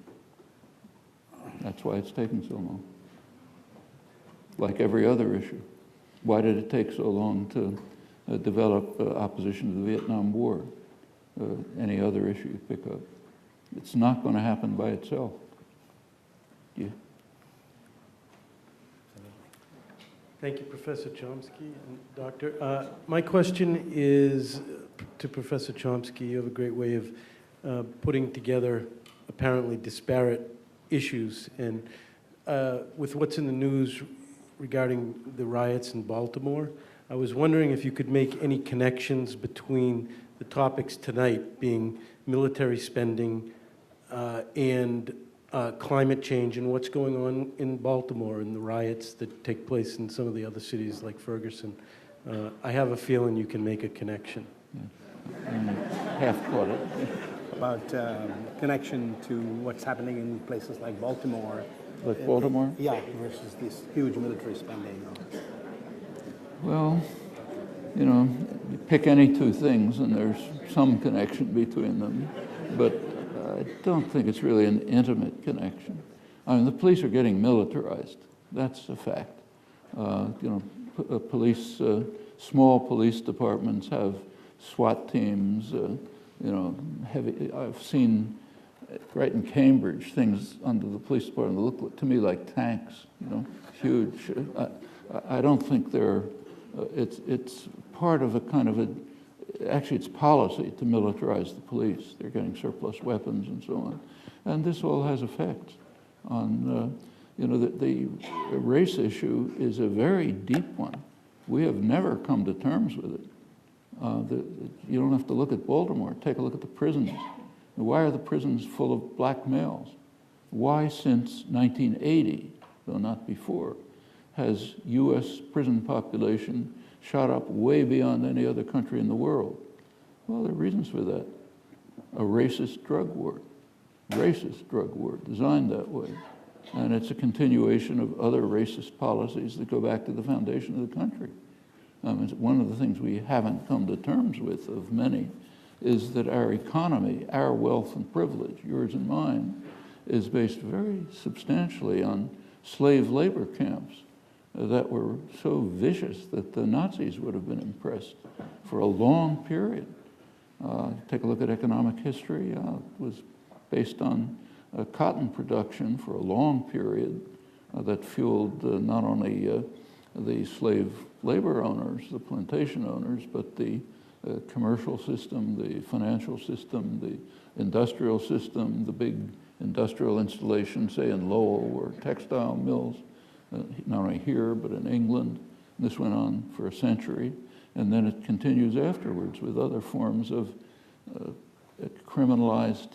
That's why it's taken so long. Like every other issue. Why did it take so long to develop opposition to the Vietnam War? Any other issue you pick up? It's not going to happen by itself. Yeah. Thank you, Professor Chomsky and Doctor. My question is to Professor Chomsky. You have a great way of putting together apparently disparate issues. And with what's in the news regarding the riots in Baltimore, I was wondering if you could make any connections between the topics tonight being military spending and climate change and what's going on in Baltimore and the riots that take place in some of the other cities like Ferguson. I have a feeling you can make a connection. Half caught it. About connection to what's happening in places like Baltimore. Like Baltimore? Yeah, versus this huge military spending. Well, you know, you pick any two things and there's some connection between them, but I don't think it's really an intimate connection. I mean, the police are getting militarized. That's a fact. You know, police, small police departments have SWAT teams, you know, heavy. I've seen right in Cambridge things under the police department that look to me like tanks, you know, huge. I don't think they're, it's part of a kind of actually it's policy to militarize the police. They're getting surplus weapons and so on. And this all has effects on, you know, the race issue is a very deep one. We have never come to terms with it. You don't have to look at Baltimore. Take a look at the prisons. Why are the prisons full of black males? Why since 1980, though not before, has U.S. prison population shot up way beyond any other country in the world? Well, there are reasons for that. A racist drug war designed that way. And it's a continuation of other racist policies that go back to the foundation of the country. It's one of the things we haven't come to terms with, of many, is that our economy, our wealth and privilege, yours and mine, is based very substantially on slave labor camps that were so vicious that the Nazis would have been impressed for a long period. Take a look at economic history. It was based on cotton production for a long period that fueled not only the slave labor owners, the plantation owners, but the commercial system, the financial system, the industrial system, the big industrial installations, say in Lowell, or textile mills, not only here, but in England. This went on for a century, and then it continues afterwards with other forms of criminalized,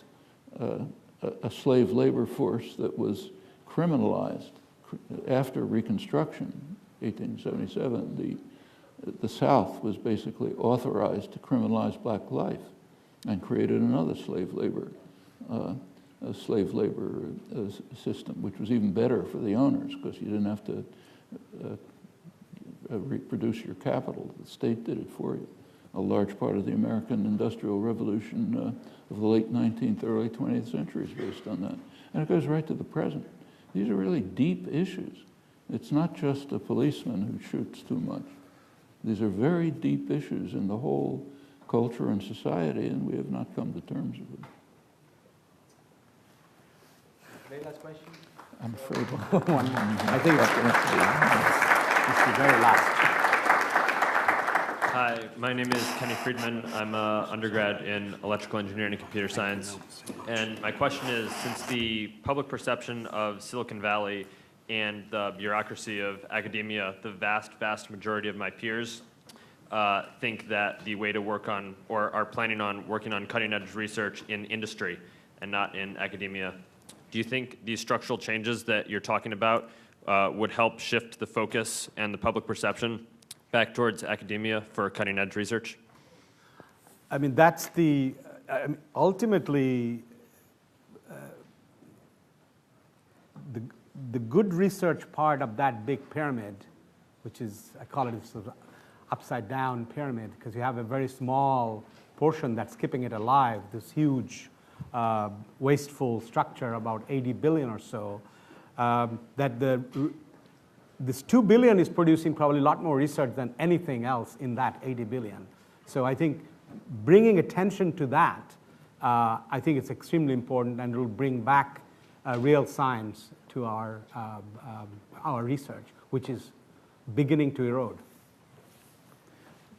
a slave labor force that was criminalized after Reconstruction, 1877. The South was basically authorized to criminalize black life and created another slave labor system, which was even better for the owners because you didn't have to reproduce your capital. The state did it for you. A large part of the American Industrial Revolution of the late 19th, early 20th century is based on that. And it goes right to the present. These are really deep issues. It's not just a policeman who shoots too much. These are very deep issues in the whole culture and society, and we have not come to terms with them. Very last question? I'm afraid. One more. I think it's the very last. Hi, my name is Kenny Friedman. I'm an undergrad in electrical engineering and computer science. And my question is, since the public perception of Silicon Valley and the bureaucracy of academia, the vast majority of my peers think that the way to work on, or are planning on working on cutting-edge research in industry and not in academia. Do you think these structural changes that you're talking about would help shift the focus and the public perception back towards academia for cutting-edge research? I mean, that's ultimately, the good research part of that big pyramid, which is, I call it a sort of upside-down pyramid, because you have a very small portion that's keeping it alive, this huge wasteful structure, about 80 billion or so, this 2 billion is producing probably a lot more research than anything else in that 80 billion. So I think bringing attention to that, I think it's extremely important, and it will bring back real science to our research, which is beginning to erode.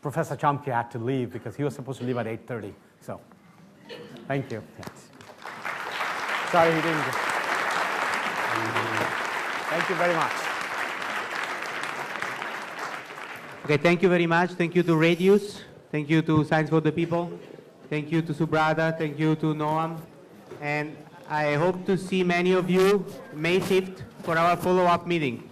Professor Chomsky had to leave because he was supposed to leave at 8:30. So, thank you. Sorry he didn't. Thank you very much. Okay, thank you very much. Thank you to Radius. Thank you to Science for the People. Thank you to Subrata. Thank you to Noam. And I hope to see many of you May 5th for our follow-up meeting.